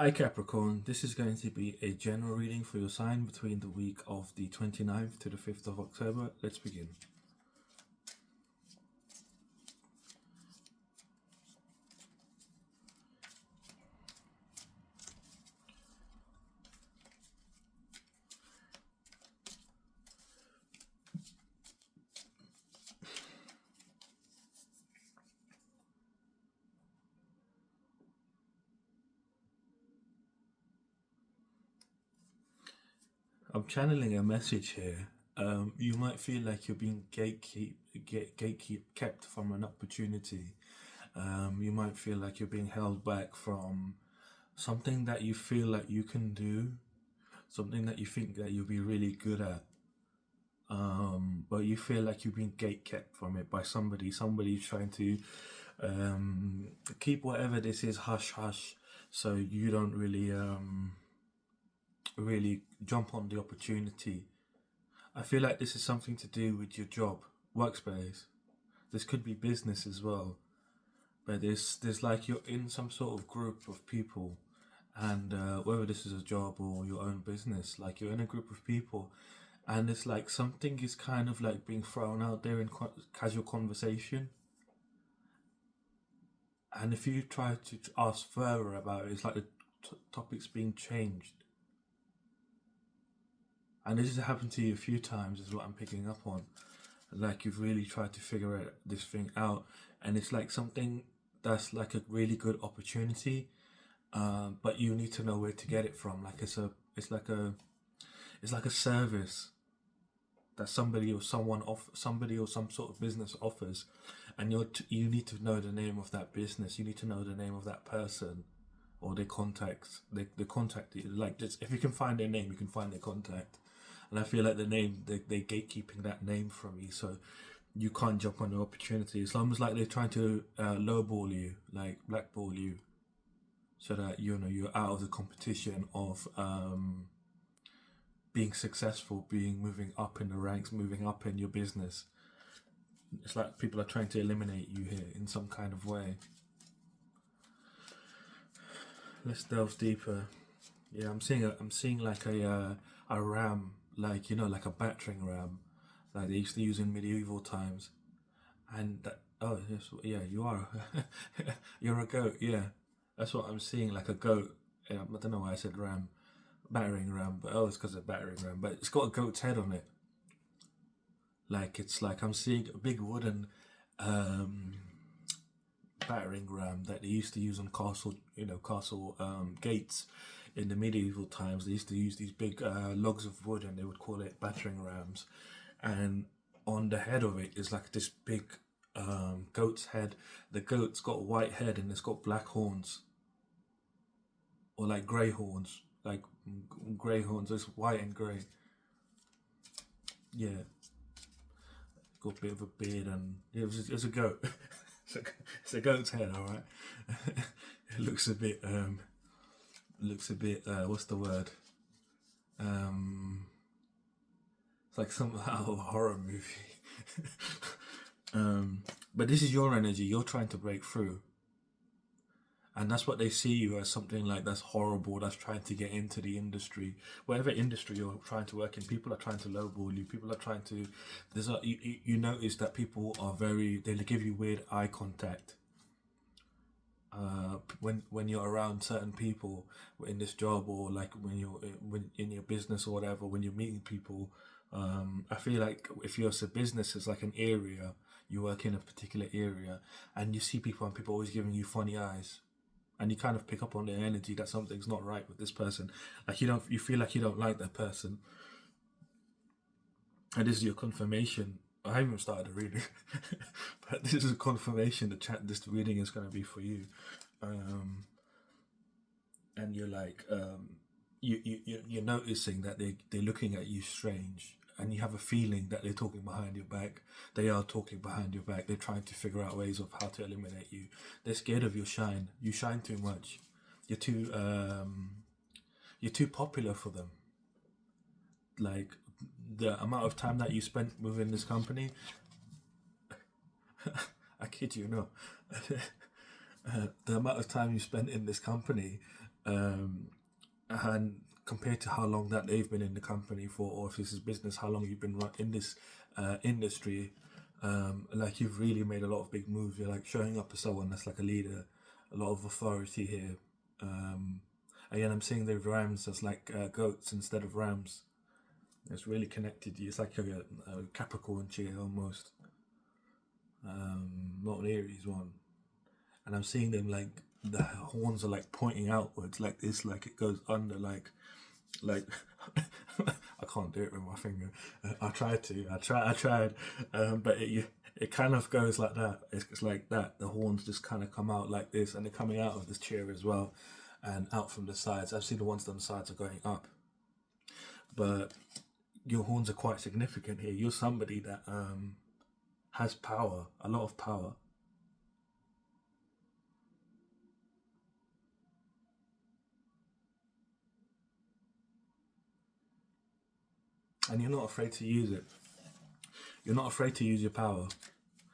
Hi Capricorn, this is going to be a general reading for your sign between the week of the 29th to the 5th of October. Let's begin. I'm channeling a message here. You might feel like you're being kept from an opportunity. You might feel like you're being held back from something that you feel like you can do, something that you think that you'll be really good at. But you feel like you've been gate kept from it by somebody trying to keep whatever this is hush hush, so you don't really jump on the opportunity. I feel like this is something to do with your job, workspace. This could be business as well, but there's like you're in some sort of group of people, and whether this is a job or your own business, like you're in a group of people, and it's like something is kind of like being thrown out there in casual conversation, and if you try to ask further about it, it's like the topic's being changed. And this has happened to you a few times, is what I'm picking up on. Like you've really tried to figure this thing out, and it's like something that's like a really good opportunity, but you need to know where to get it from. Like it's like a service that somebody or some sort of business offers, and you need to know the name of that business. You need to know the name of that person or their contacts. They contact you. Like just, if you can find their name, you can find their contact. And I feel like they gatekeeping that name from you, so you can't jump on the opportunity. It's almost like they're trying to lowball you, like blackball you, so that you're out of the competition of being successful, being moving up in the ranks, moving up in your business. It's like people are trying to eliminate you here in some kind of way. Let's delve deeper. Yeah, I'm seeing like a ram, like like a battering ram, like they used to use in medieval times. And that, oh yes, yeah, you are, you're a goat. Yeah, that's what I'm seeing, like a goat. Yeah, I don't know why I said ram, battering ram, but oh, it's because of battering ram. But it's got a goat's head on it. Like it's like I'm seeing a big wooden um, battering ram that they used to use on castle gates in the medieval times. They used to use these big logs of wood, and they would call it battering rams. And on the head of it is like this big goat's head. The goat's got a white head and it's got black horns, or like grey horns, like grey horns. It's white and grey. Yeah, got a bit of a beard, and it was a goat. It's a goat's head, all right. It looks a bit what's the word? It's like some out of a horror movie. But this is your energy. You're trying to break through, and that's what they see you as, something like that's horrible, that's trying to get into the industry, whatever industry you're trying to work in. People are trying to lowball you. People are trying to. You notice that people are they give you weird eye contact. When you're around certain people in this job, or like when in your business or whatever, when you're meeting people, I feel like if you're a business, it's like an area, you work in a particular area, and you see people, and people always giving you funny eyes, and you kind of pick up on their energy that something's not right with this person. Like you feel like you don't like that person, and this is your confirmation. I haven't even started the reading, but this is a confirmation that this reading is going to be for you. And you're like, you're noticing that they're looking at you strange, and you have a feeling that they're talking behind your back. They are talking behind your back. They're trying to figure out ways of how to eliminate you. They're scared of your shine. You shine too much. You're too you're too popular for them. Like the amount of time that you spent within this company, I kid you not. The amount of time you spent in this company, And compared to how long that they've been in the company for, or if this is business, how long you've been in this industry, like you've really made a lot of big moves. You're like showing up as someone that's like a leader, a lot of authority here. Again, I'm seeing the rams as like goats instead of rams. It's really connected. It's like a Capricorn cheer almost, not an Aries one. And I'm seeing them like the horns are like pointing outwards like this, like it goes under, like I can't do it with my finger. I tried, but it kind of goes like that. It's like that. The horns just kind of come out like this, and they're coming out of this chair as well, and out from the sides. I've seen the ones on the sides are going up, but your horns are quite significant here. You're somebody that has power, a lot of power. And you're not afraid to use it. You're not afraid to use your power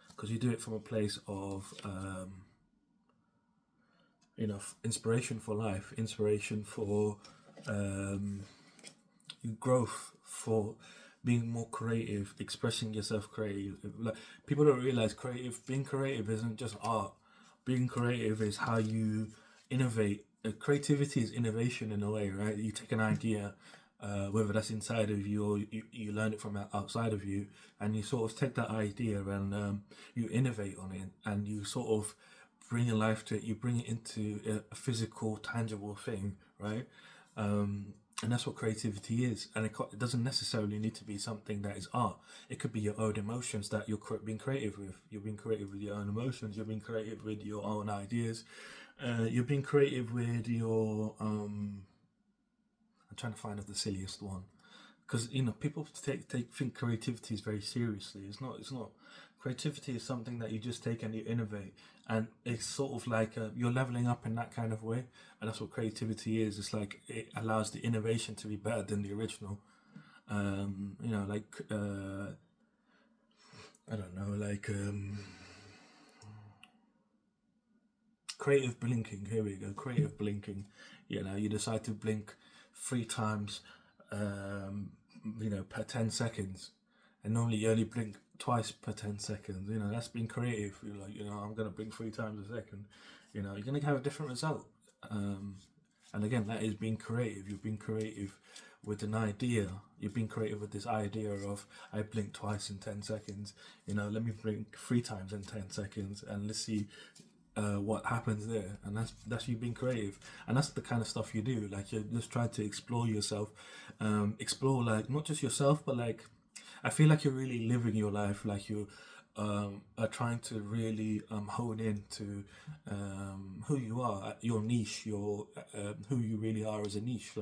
because you do it from a place of, inspiration for life, inspiration for growth, for being more creative, expressing yourself creative. Like people don't realize being creative isn't just art. Being creative is how you innovate. Creativity is innovation in a way, right? You take an idea, whether that's inside of you or you learn it from outside of you, and you sort of take that idea and you innovate on it, and you sort of bring a life to it. You bring it into a physical, tangible thing, right? And that's what creativity is. And it doesn't necessarily need to be something that is art. It could be your own emotions that you're being creative with. You're being creative with your own emotions. You're being creative with your own ideas. You're being creative with your I'm trying to find out the silliest one, because people think creativity is very seriously. It's not. Creativity is something that you just take and you innovate, and it's sort of like you're leveling up in that kind of way, and that's what creativity is. It's like it allows the innovation to be better than the original. I don't know, like creative blinking. Here we go, creative blinking. You decide to blink 3 times, per 10 seconds, and normally you only blink twice per 10 seconds. That's being creative. You're like, I'm gonna blink 3 times a second. You're gonna have a different result. And again, that is being creative. You're being creative with an idea. You're being creative with this idea of, I blink twice in 10 seconds. Let me blink 3 times in 10 seconds, and let's see what happens there. And that's you being creative, and that's the kind of stuff you do. Like, you're just trying to explore yourself, explore, like, not just yourself, but like, I feel like you're really living your life. Like you are trying to really hone in to who you are, your niche, your who you really are as a niche.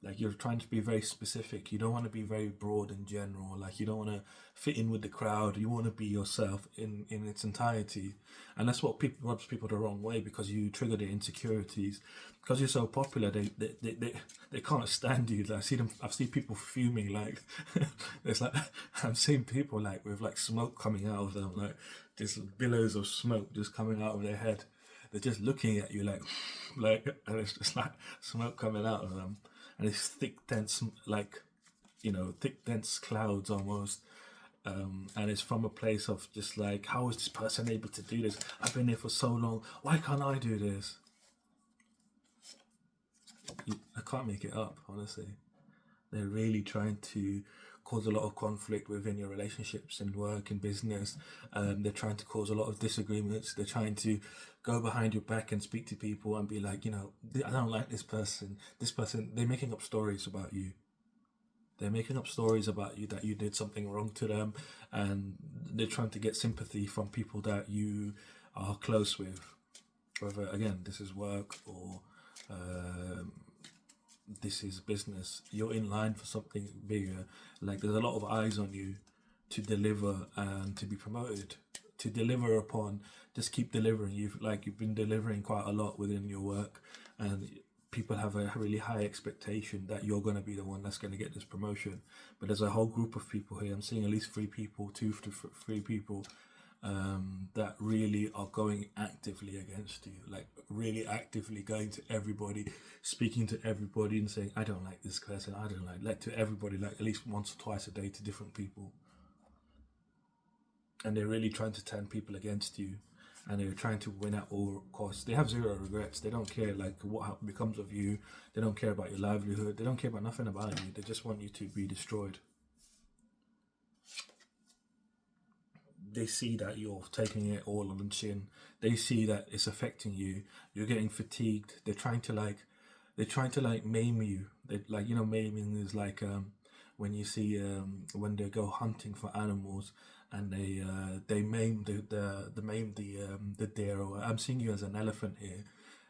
Like you're trying to be very specific. You don't want to be very broad and general. Like, you don't want to fit in with the crowd. You want to be yourself in its entirety. And that's what rubs people the wrong way, because you trigger their insecurities. Because you're so popular, they can't stand you. Like, I've seen people fuming. Like, it's like I'm seeing people like with like smoke coming out of them, like just billows of smoke just coming out of their head. They're just looking at you like, and it's just like smoke coming out of them. And it's thick, dense, like, thick, dense clouds almost. And it's from a place of just like, how is this person able to do this? I've been here for so long. Why can't I do this? I can't make it up, honestly. They're really trying to cause a lot of conflict within your relationships and work and business. They're trying to cause a lot of disagreements. They're trying to go behind your back and speak to people and be like, I don't like this person. They're making up stories about you. They're making up stories about you that you did something wrong to them, and they're trying to get sympathy from people that you are close with. Whether, again, this is work or this is business, you're in line for something bigger. Like, there's a lot of eyes on you to deliver and to be promoted, to deliver upon. Just keep delivering. You've been delivering quite a lot within your work, and people have a really high expectation that you're going to be the one that's going to get this promotion. But there's a whole group of people here. I'm seeing at least 3 people, 2 to 3 people that really are going actively against you, like really actively going to everybody, speaking to everybody and saying, I don't like this person, I don't like to everybody, like at least once or twice a day to different people. And they're really trying to turn people against you, and they're trying to win at all costs. They have zero regrets. They don't care like what becomes of you. They don't care about your livelihood. They don't care about nothing about you. They just want you to be destroyed. They see that you're taking it all on the chin. They see that it's affecting you. You're getting fatigued. They're trying to like maim you. They like, you know, maiming is like when you see when they go hunting for animals and they maim the deer. Or I'm seeing you as an elephant here,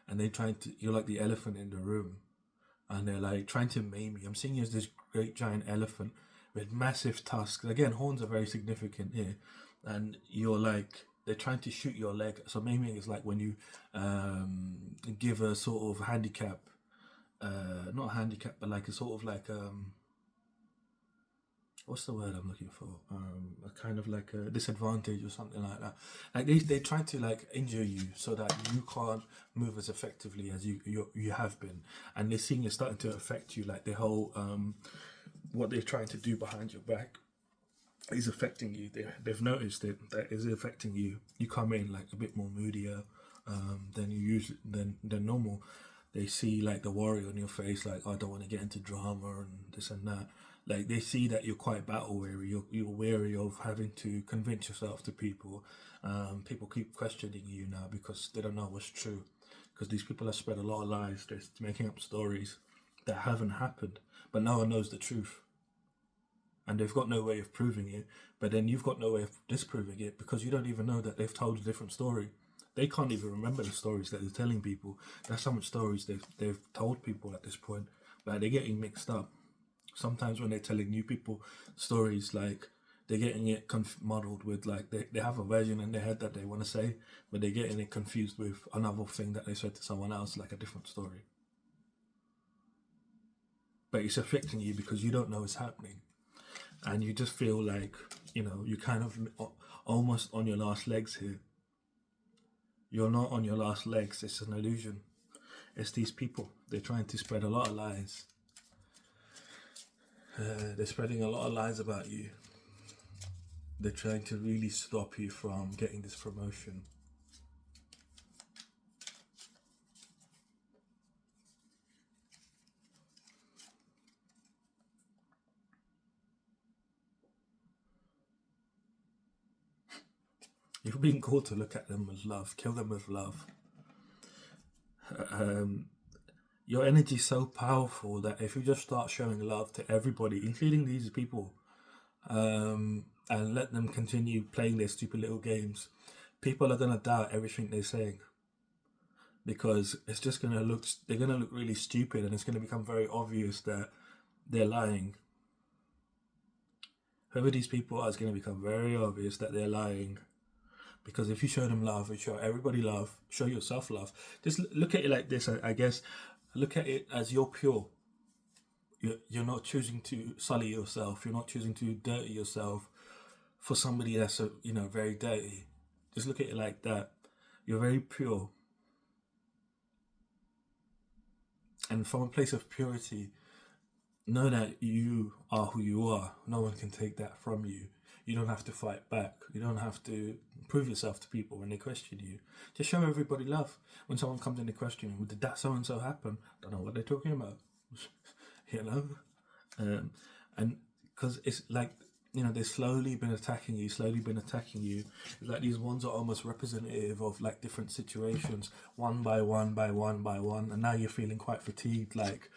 and they trying to, you're like the elephant in the room, and they're like trying to maim you. I'm seeing you as this great giant elephant with massive tusks. Again, horns are very significant here, and you're like, they're trying to shoot your leg. So maiming is like when you give a sort of handicap, not a handicap, but like a sort of like what's the word I'm looking for? A kind of like a disadvantage or something like that. Like they try to like injure you so that you can't move as effectively as you have been, and they're seeing it starting to affect you. Like the whole what they're trying to do behind your back is affecting you. They've noticed it, that is affecting you. You come in like a bit more moodier than you usually than normal. They see like the worry on your face, like, oh, I don't want to get into drama and this and that. Like they see that you're quite battle weary. You're weary of having to convince yourself to people. People keep questioning you now because they don't know what's true. Because these people have spread a lot of lies. They're making up stories that haven't happened, but no one knows the truth, and they've got no way of proving it. But then you've got no way of disproving it because you don't even know that they've told a different story. They can't even remember the stories that they're telling people. That's how much stories they've told people at this point. But they're getting mixed up. Sometimes when they're telling new people stories, like they're getting it muddled with, like they have a version in their head that they want to say, but they're getting it confused with another thing that they said to someone else, like a different story. But it's affecting you because you don't know it's happening. And you just feel like, you know, you're kind of almost on your last legs here. You're not on your last legs. It's an illusion. It's these people. They're trying to spread a lot of lies. They're spreading a lot of lies about you. They're trying to really stop you from getting this promotion. You're being called to look at them with love. Kill them with love. Your energy is so powerful that if you just start showing love to everybody, including these people, and let them continue playing their stupid little games, people are going to doubt everything they're saying, because it's just going to look, they're going to look really stupid, and it's going to become very obvious that they're lying. Whoever these people are, it's going to become very obvious that they're lying. Because if you show them love, you show everybody love, show yourself love. Just look at it like this, I guess. Look at it as you're pure. You're not choosing to sully yourself. You're not choosing to dirty yourself for somebody that's very dirty. Just look at it like that. You're very pure, and from a place of purity, know that you are who you are. No one can take that from you. You don't have to fight back. You don't have to prove yourself to people when they question you. Just show everybody love. When someone comes in to question you, did that so and so happen? Don't know what they're talking about. And because it's like, they've slowly been attacking you. It's like these ones are almost representative of like different situations, one by one, and now you're feeling quite fatigued, like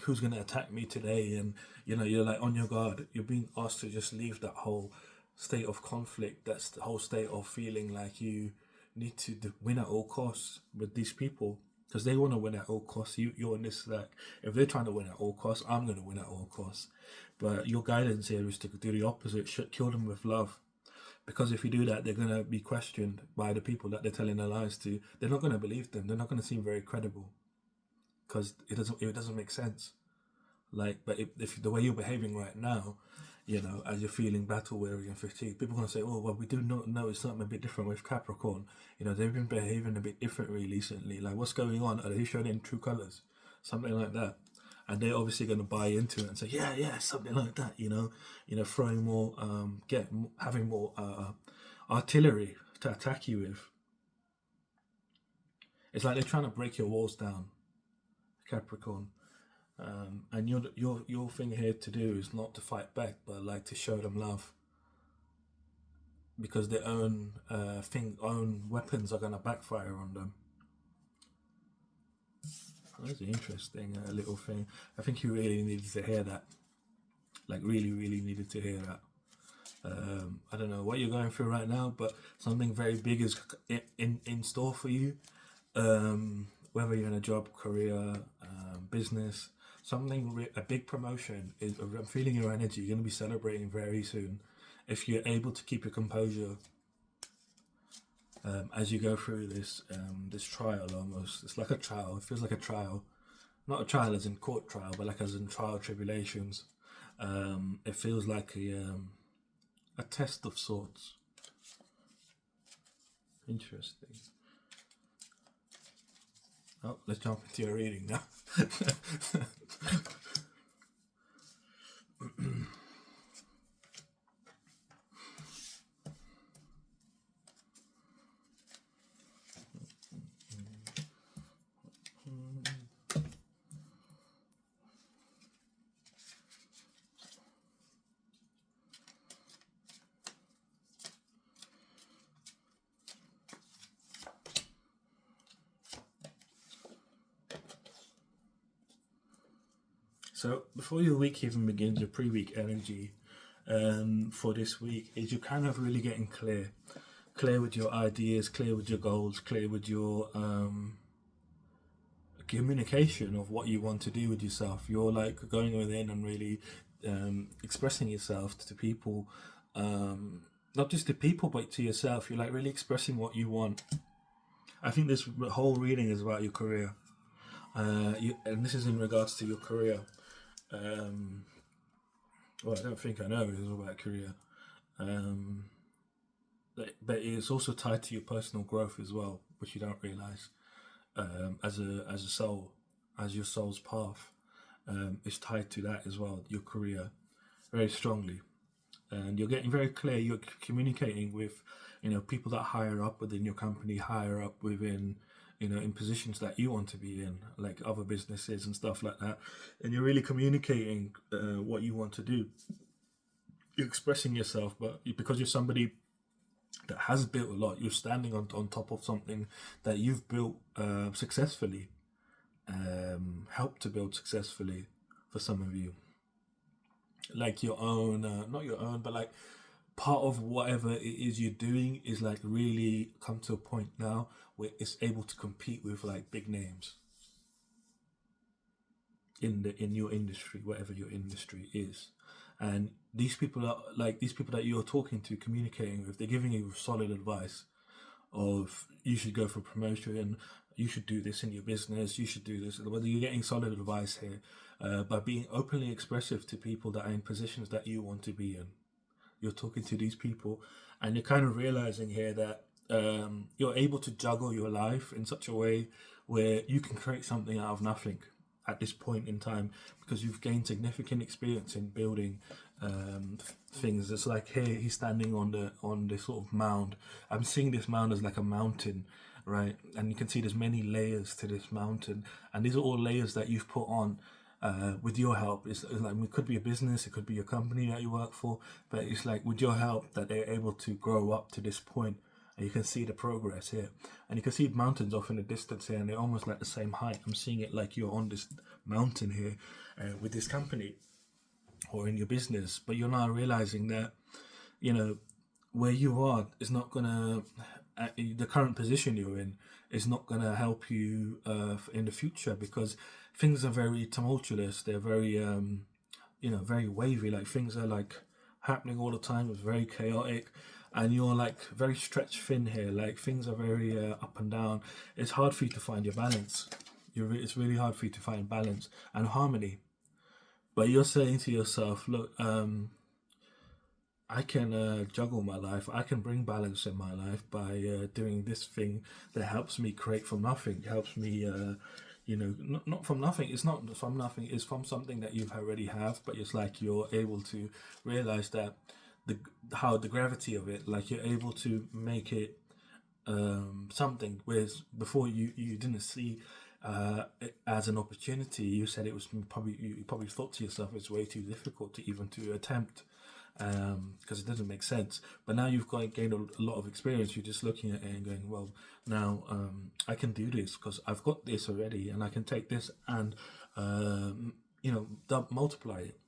who's going to attack me today, and you're like on your guard. You're being asked to just leave that whole state of conflict, that's the whole state of feeling like you need to win at all costs with these people, because they want to win at all costs. You're in this, like, if they're trying to win at all costs, I'm going to win at all costs. But your guidance here is to do the opposite. Kill them with love, because if you do that, they're going to be questioned by the people that they're telling their lies to. They're not going to believe them. They're not going to seem very credible, because it doesn't make sense. Like, but if the way you're behaving right now, you know, as you're feeling battle weary and fatigued. People are going to say, oh, well, we do not notice something a bit different with Capricorn. You know, they've been behaving a bit differently recently. Like, what's going on? Are they showing in true colours? Something like that. And they're obviously going to buy into it and say, yeah, something like that, throwing more, having more artillery to attack you with. It's like they're trying to break your walls down, Capricorn. And your thing here to do is not to fight back, but like to show them love, because their own weapons are gonna backfire on them. That's an interesting little thing. I think you really needed to hear that. Like really, really needed to hear that. I don't know what you're going through right now, but something very big is in store for you. Whether you're in a job, career, business, a big promotion is. I'm feeling your energy. You're going to be celebrating very soon, if you're able to keep your composure as you go through this trial. Almost, it's like a trial. It feels like a trial, not a trial as in court trial, but like as in trial tribulations. It feels like a test of sorts. Interesting. Oh, let's jump into your reading now. So before your week even begins, your pre-week energy for this week is you're kind of really getting clear with your ideas, clear with your goals, clear with your communication of what you want to do with yourself. You're like going within and really expressing yourself to people, not just to people but to yourself. You're like really expressing what you want. I think this whole reading is about your career, and this is in regards to your career. Well, I don't think I know it is all about career, but it's also tied to your personal growth as well, which you don't realize. As a soul, as your soul's path, is tied to that as well. Your career, very strongly, and you're getting very clear. You're communicating with, people that higher up within your company, higher up within, in positions that you want to be in, like other businesses and stuff like that. And you're really communicating what you want to do. You're expressing yourself, but because you're somebody that has built a lot, you're standing on top of something that you've built successfully, helped to build successfully for some of you. Like your own, not your own, but like part of whatever it is you're doing is like really come to a point now where it's able to compete with like big names in your industry, whatever your industry is. And these people that you're talking to, communicating with, they're giving you solid advice of you should go for promotion, you should do this in your business, you should do this. Whether you're getting solid advice here by being openly expressive to people that are in positions that you want to be in. You're talking to these people and you're kind of realizing here that you're able to juggle your life in such a way where you can create something out of nothing at this point in time, because you've gained significant experience in building things. It's like here he's standing on the sort of mound. I'm seeing this mound as like a mountain, right? And you can see there's many layers to this mountain, and these are all layers that you've put on with your help. It's like, it could be a business, it could be a company that you work for, but it's like with your help that they're able to grow up to this point. And you can see the progress here, and you can see mountains off in the distance here, and they're almost like the same height. I'm seeing it like you're on this mountain here with this company or in your business, but you're now realizing that where you are is not gonna the current position you're in is not gonna help you in the future, because things are very tumultuous. They're very very wavy. Like things are like happening all the time. It's very chaotic. And you're like very stretched thin here. Like things are very up and down. It's hard for you to find your balance. It's really hard for you to find balance and harmony. But you're saying to yourself, look, I can juggle my life. I can bring balance in my life by doing this thing that helps me create from nothing. Helps me, not from nothing. It's not from nothing. It's from something that you already have. But it's like you're able to realize that the how the gravity of it. Like you're able to make it something. Whereas before you didn't see it as an opportunity. You said it was probably you probably thought to yourself it's way too difficult to even to attempt because it doesn't make sense. But now you've gained a lot of experience. You're just looking at it and going, well, now I can do this because I've got this already, and I can take this and multiply it.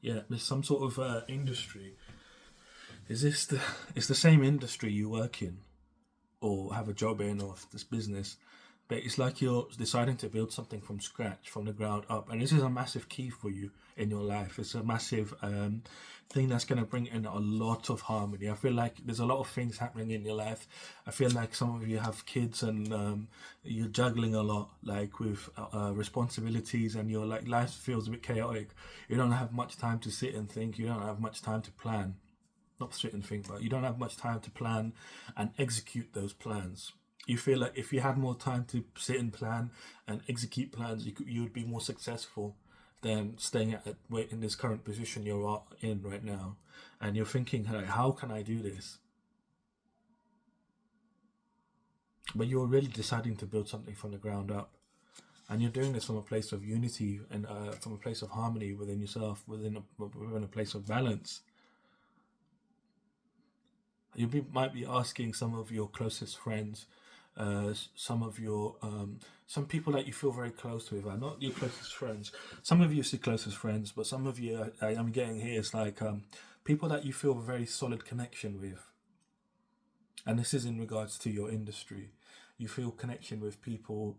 Yeah, there's some sort of industry. Is this the? It's the same industry you work in or have a job in or this business, but it's like you're deciding to build something from scratch, from the ground up, and this is a massive key for you in your life. It's a massive thing that's going to bring in a lot of harmony. I feel like there's a lot of things happening in your life. I feel like some of you have kids and you're juggling a lot, like with responsibilities, and your like life feels a bit chaotic. You don't have much time to sit and think. You don't have much time to plan, not sit and think, but you don't have much time to plan and execute those plans. You feel like if you had more time to sit and plan and execute plans, you would be more successful than staying wait in this current position you're in right now. And you're thinking, like, how can I do this? But you're really deciding to build something from the ground up. And you're doing this from a place of unity and from a place of harmony within yourself, within a place of balance. Might be asking some of your closest friends, some of your some people that you feel very close with, are not your closest friends. Some of you see closest friends, but some of you I'm getting here is like people that you feel a very solid connection with, and this is in regards to your industry. You feel connection with people,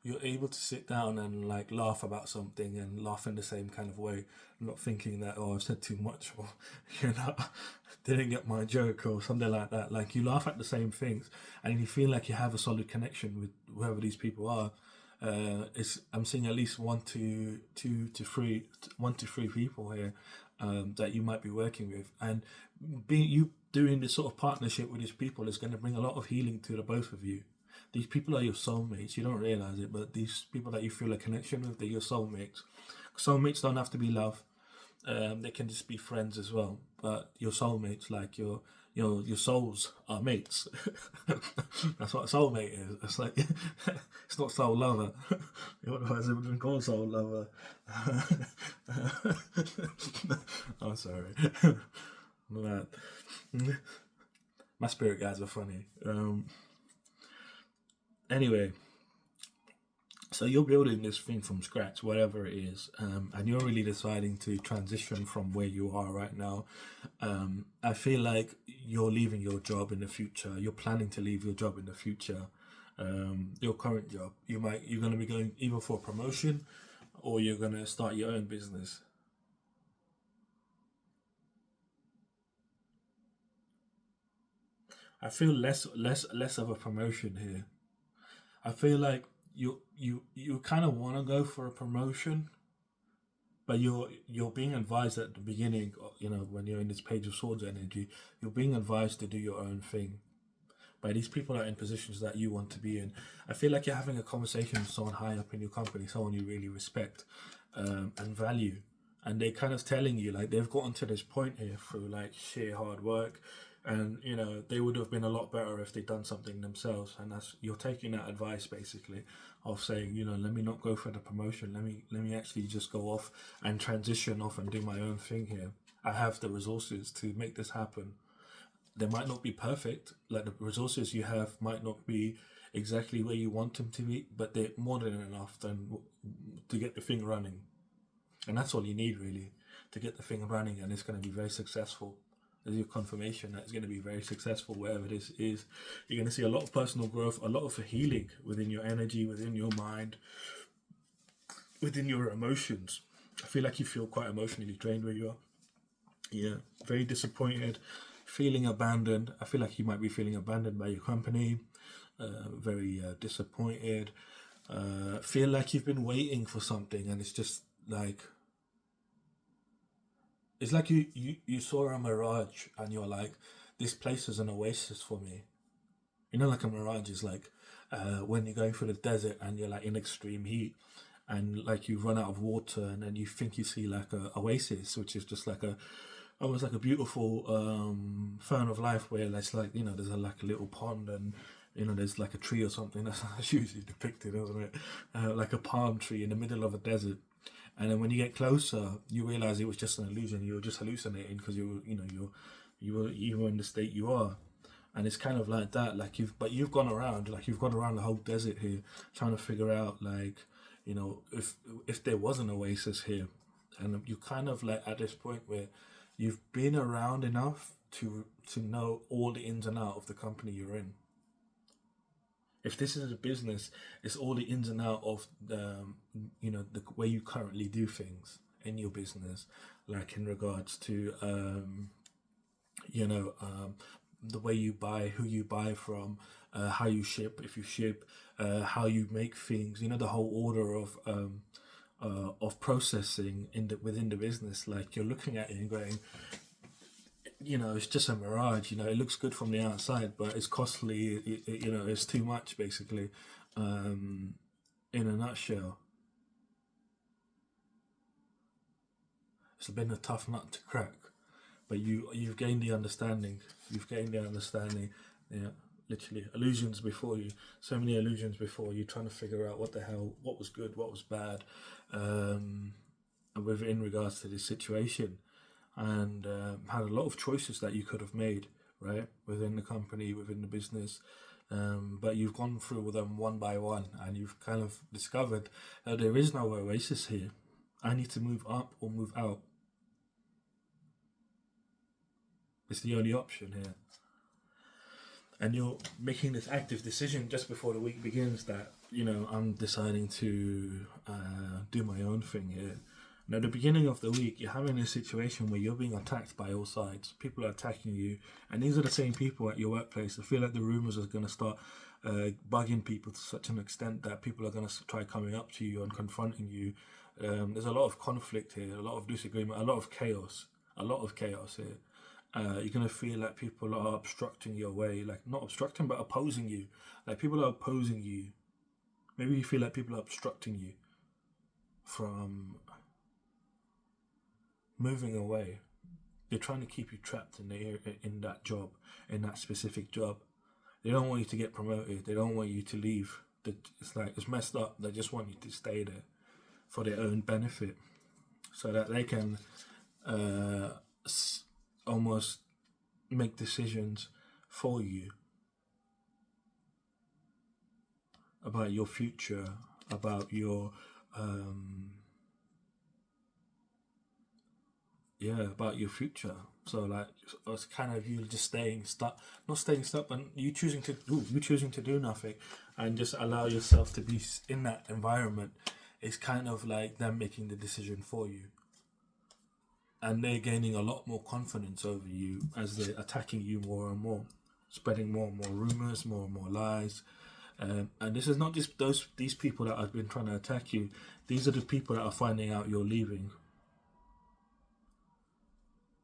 you're able to sit down and like laugh about something and laugh in the same kind of way, not thinking that, oh, I've said too much, or you know, didn't get my joke or something like that. Like you laugh at the same things and you feel like you have a solid connection with whoever these people are. I'm seeing at least one to three people here that you might be working with, and you doing this sort of partnership with these people is going to bring a lot of healing to the both of you. These people are your soulmates. You don't realize it, but these people that you feel a connection with, they're your soulmates. Soulmates don't have to be love. They can just be friends as well. But your soulmates, like your souls are mates. That's what a soulmate is. It's like it's not soul lover. Otherwise, it would have been called soul lover. I'm sorry. But, my spirit guides are funny. Anyway, so you're building this thing from scratch, whatever it is, and you're really deciding to transition from where you are right now. I feel like you're leaving your job in the future. You're planning to leave your job in the future. Your current job, you're going to be going either for promotion, or you're going to start your own business. I feel less of a promotion here. I feel like you kind of want to go for a promotion, but you're being advised at the beginning. When you're in this Page of Swords energy, you're being advised to do your own thing by these people that are in positions that you want to be in. I feel like you're having a conversation with someone high up in your company, someone you really respect and value, and they're kind of telling you like they've gotten to this point here through like sheer hard work, and they would have been a lot better if they'd done something themselves. And that's, you're taking that advice basically of saying, let me not go for the promotion, let me actually just go off and transition off and do my own thing here. I have the resources to make this happen. They might not be perfect, like the resources you have might not be exactly where you want them to be, but they're more than enough to get the thing running. And that's all you need really, to get the thing running, and it's going to be very successful. There's your confirmation that it's going to be very successful wherever this is. You're going to see a lot of personal growth, a lot of healing within your energy, within your mind, within your emotions. I feel like you feel quite emotionally drained where you are. Yeah, very disappointed, feeling abandoned. I feel like you might be feeling abandoned by your company. Very disappointed. Feel like you've been waiting for something and it's just like It's like you saw a mirage and you're like, this place is an oasis for me. You know, like a mirage is like when you're going through the desert and you're like in extreme heat and like you run out of water and then you think you see like a oasis, which is just like a almost like a beautiful fountain of life where there's like, you know, there's like a little pond and, you know, there's like a tree or something. That's how it's usually depicted, isn't it? Like a palm tree in the middle of a desert. And then when you get closer, you realize it was just an illusion. You were just hallucinating because you were in the state you are. And it's kind of like that. Like you've gone around, like you've gone around the whole desert here, trying to figure out, like, you know, if there was an oasis here, and you kind of like at this point where you've been around enough to know all the ins and out of the company you're in. If this is a business, it's all the ins and out of the, you know, the way you currently do things in your business, like in regards to, you know, the way you buy, who you buy from, how you ship, if you ship, how you make things, you know, the whole order of processing within the business. Like you're looking at it and going, you know, it's just a mirage. You know, it looks good from the outside, but it's costly. You know, it's too much, basically. In a nutshell, it's been a tough nut to crack, but you've gained the understanding. You've gained the understanding. Yeah, literally illusions before you. So many illusions before you, trying to figure out what the hell, what was good, what was bad, and in regards to this situation. And had a lot of choices that you could have made, right, within the company, within the business, but you've gone through them one by one, and you've kind of discovered that there is no oasis here. I need to move up or move out. It's the only option here. And you're making this active decision just before the week begins that, you know, I'm deciding to do my own thing here. And at the beginning of the week, you're having a situation where you're being attacked by all sides. People are attacking you, and these are the same people at your workplace. I feel like the rumors are going to start bugging people to such an extent that people are going to try coming up to you and confronting you. There's a lot of conflict here, a lot of disagreement, a lot of chaos here. You're going to feel like people are obstructing your way, like not obstructing, but opposing you. Like people are opposing you. Maybe you feel like people are obstructing you from moving away. They're trying to keep you trapped in that job, in that specific job. They don't want you to get promoted. They don't want you to leave. It's like, it's messed up. They just want you to stay there for their own benefit, so that they can almost make decisions for you about your future, about your about your future. So like, it's kind of you just not staying stuck, but you choosing to do nothing and just allow yourself to be in that environment. It's kind of like them making the decision for you, and they're gaining a lot more confidence over you as they're attacking you more and more, spreading more and more rumors, more and more lies. And this is not just these people that have been trying to attack you. These are the people that are finding out you're leaving.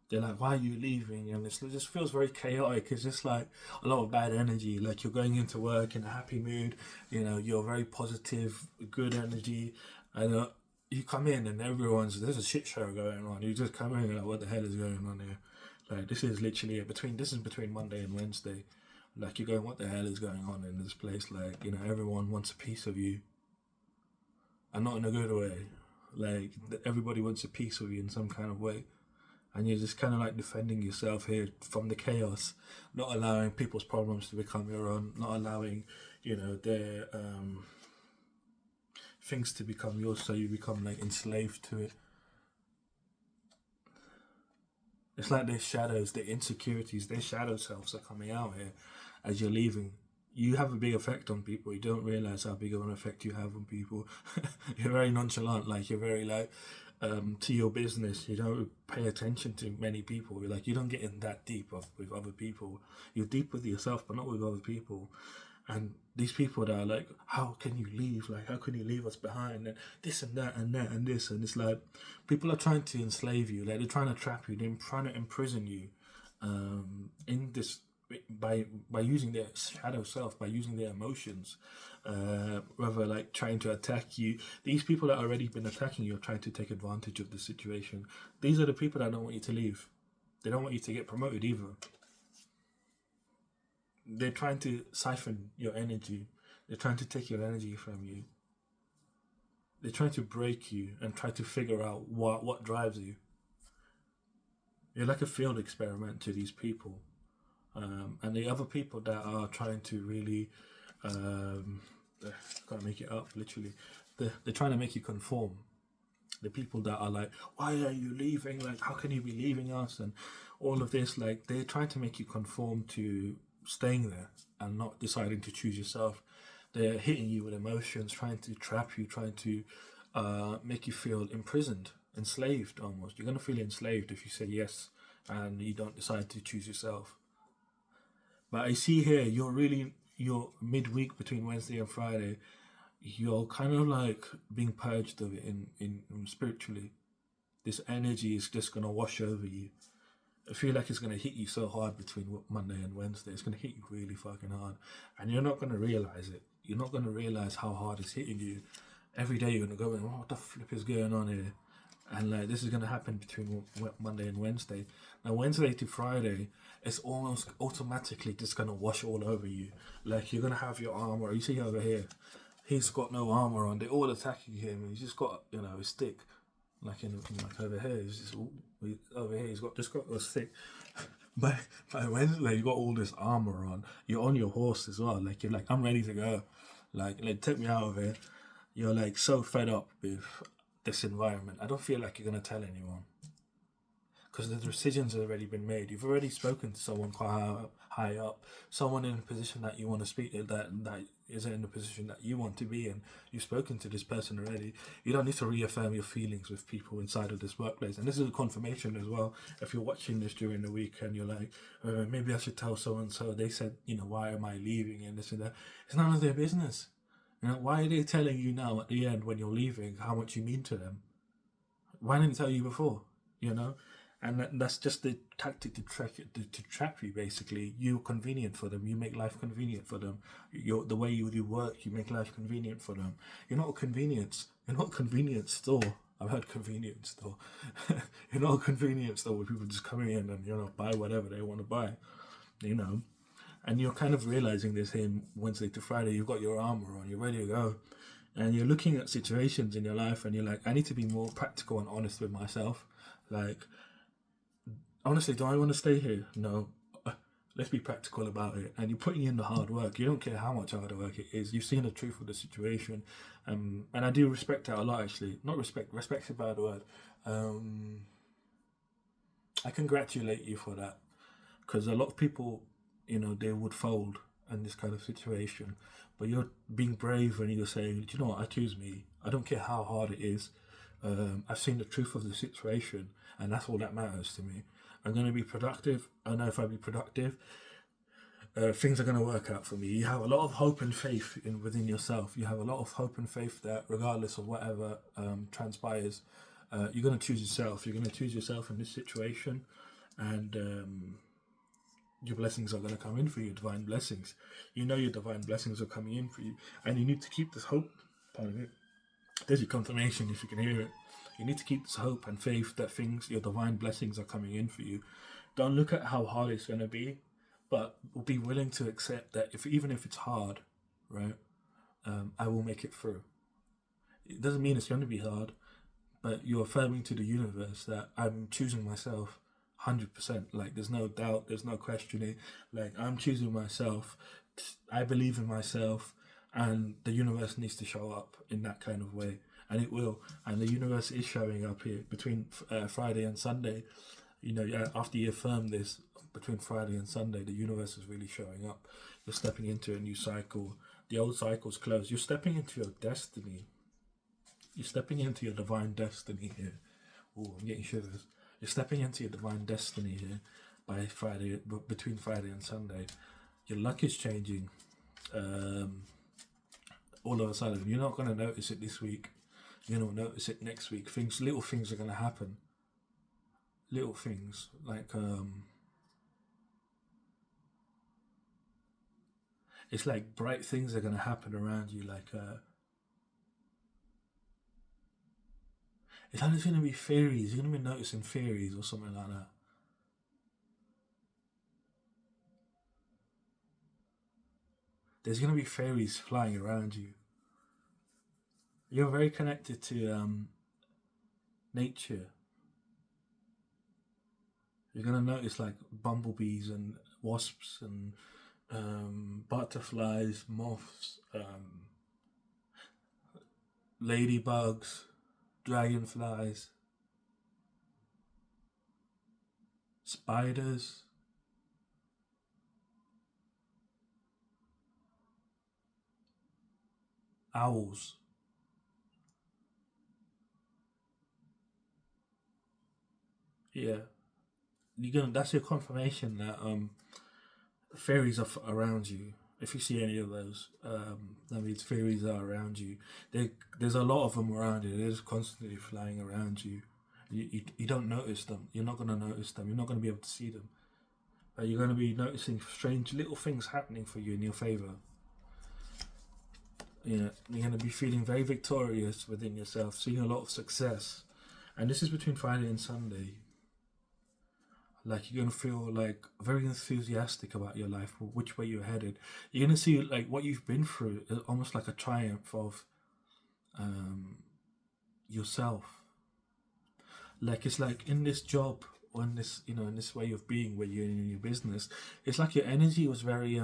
They're like, why are you leaving? And it just feels very chaotic. It's just like a lot of bad energy. Like you're going into work in a happy mood. You know, you're very positive, good energy. And you come in and there's a shit show going on. You just come in and like, what the hell is going on here? Like this is literally between Monday and Wednesday. Like you're going, what the hell is going on in this place? Like, you know, everyone wants a piece of you. And not in a good way. Like everybody wants a piece of you in some kind of way. And you're just kind of like defending yourself here from the chaos, not allowing people's problems to become your own, not allowing, you know, their things to become yours, so you become like enslaved to it. It's like their shadows, their insecurities, their shadow selves are coming out here as you're leaving. You have a big effect on people. You don't realize how big of an effect you have on people. You're very nonchalant, like you're very like, to your business, you don't pay attention to many people. You're like, you don't get in that deep with other people. You're deep with yourself, but not with other people. And these people that are like, how can you leave? Like, how can you leave us behind? And this and that and that and this. And it's like, people are trying to enslave you. Like, they're trying to trap you. They're trying to imprison you in this, by using their shadow self, by using their emotions, rather like trying to attack you. These people that already been attacking you are trying to take advantage of the situation. These are the people that don't want you to leave. They don't want you to get promoted either. They're trying to siphon your energy. They're trying to take your energy from you. They're trying to break you and try to figure out what drives you. You're like a field experiment to these people. And the other people that are trying to really, can't make it up, literally. They're trying to make you conform. The people that are like, why are you leaving? Like, how can you be leaving us? And all of this, like, they're trying to make you conform to staying there and not deciding to choose yourself. They're hitting you with emotions, trying to trap you, trying to make you feel imprisoned, enslaved almost. You're going to feel enslaved if you say yes and you don't decide to choose yourself. But I see here, you're midweek between Wednesday and Friday. You're kind of like being purged of it in spiritually. This energy is just going to wash over you. I feel like it's going to hit you so hard between Monday and Wednesday. It's going to hit you really fucking hard. And you're not going to realize it. You're not going to realize how hard it's hitting you. Every day you're going to go, oh, what the flip is going on here? And like, this is going to happen between Monday and Wednesday. Now, Wednesday to Friday, it's almost automatically just going to wash all over you. Like, you're going to have your armor. You see over here, he's got no armor on. They're all attacking him. He's just got, a stick. Like like over here, he's just over here. He's just got a stick. By Wednesday, you got all this armor on. You're on your horse as well. Like, you're like, I'm ready to go. Like take me out of here. You're like so fed up with this environment. I don't feel like you're gonna tell anyone because the decisions have already been made. You've already spoken to someone quite high up, someone in a position that you want to speak to, that isn't in the position that you want to be in. You've spoken to this person already. You don't need to reaffirm your feelings with people inside of this workplace. And this is a confirmation as well. If you're watching this during the week and you're like, maybe I should tell so and so. They said, why am I leaving and this and that. It's none of their business. Why are they telling you now at the end when you're leaving how much you mean to them? Why didn't they tell you before? And that's just the tactic to trap you, basically. You're convenient for them. You make life convenient for them. The way you do work, you make life convenient for them. You're not a convenience. You're not a convenience store. I've heard convenience store. You're not a convenience store where people just come in and, buy whatever they want to buy, And you're kind of realizing this in Wednesday to Friday. You've got your armor on. You're ready to go. And you're looking at situations in your life and you're like, I need to be more practical and honest with myself. Like, honestly, do I want to stay here? No. Let's be practical about it. And you're putting in the hard work. You don't care how much hard work it is. You've seen the truth of the situation. And I do respect that a lot, actually. Not respect. Respect's a bad word. I congratulate you for that. Because a lot of people, they would fold in this kind of situation. But you're being brave and you're saying, do you know what? I choose me. I don't care how hard it is. I've seen the truth of the situation. And that's all that matters to me. I'm going to be productive. I know if I be productive, things are going to work out for me. You have a lot of hope and faith within yourself. You have a lot of hope and faith that regardless of whatever transpires, you're going to choose yourself. You're going to choose yourself in this situation. And your blessings are going to come in for you, divine blessings. Your divine blessings are coming in for you. And you need to keep this hope. Pardon me. There's your confirmation if you can hear it. You need to keep this hope and faith that your divine blessings are coming in for you. Don't look at how hard it's going to be, but be willing to accept that even if it's hard, right, I will make it through. It doesn't mean it's going to be hard, but you're affirming to the universe that I'm choosing myself 100%. Like, there's no doubt, there's no questioning. Like, I'm choosing myself. I believe in myself, and the universe needs to show up in that kind of way. And it will. And the universe is showing up here between Friday and Sunday. After you affirm this, between Friday and Sunday, the universe is really showing up. You're stepping into a new cycle. The old cycle's closed. You're stepping into your destiny. You're stepping into your divine destiny here. Oh, I'm getting shivers. You're stepping into your divine destiny here by Friday, between Friday and Sunday. Your luck is changing. Um, all of a sudden, you're not going to notice it this week. You're going to notice it next week. Little things are going to happen. Little things like it's like bright things are going to happen around you. Like it's either going to be fairies. You're going to be noticing fairies or something like that. There's going to be fairies flying around you. You're very connected to nature. You're going to notice like bumblebees and wasps and butterflies, moths, ladybugs, dragonflies, spiders, owls. Yeah, you're gonna. That's your confirmation that fairies are around you. If you see any of those, that means fairies are around you. There's a lot of them around you. They're just constantly flying around you. You don't notice them. You're not gonna notice them. You're not gonna be able to see them. But you're gonna be noticing strange little things happening for you in your favor. You're gonna be feeling very victorious within yourself, seeing a lot of success. And this is between Friday and Sunday. Like you're gonna feel like very enthusiastic about your life, or which way you're headed. You're gonna see like what you've been through, almost like a triumph of um, yourself. Like it's like in this job or in this, in this way of being where you're in your business, it's like your energy was very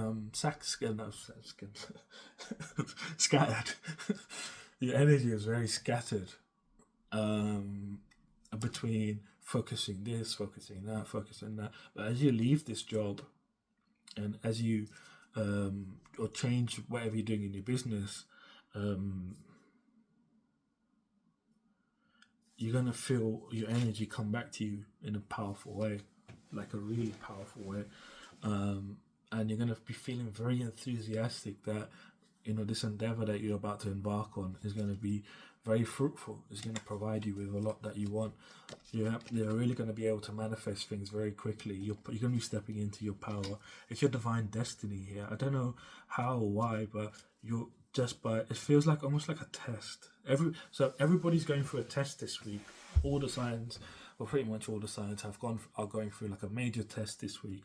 scattered. Your energy was very scattered um, between focusing this, focusing that, focusing that. But as you leave this job and as you or change whatever you're doing in your business, you're gonna feel your energy come back to you in a powerful way, like a really powerful way, and you're gonna be feeling very enthusiastic that this endeavor that you're about to embark on is going to be very fruitful. It's going to provide you with a lot that you want. You're really going to be able to manifest things very quickly. You're going to be stepping into your power. It's your divine destiny here. I don't know how or why, but you're just by it feels like almost like a test. So everybody's going through a test this week. All the signs, well, pretty much all the signs are going through like a major test this week.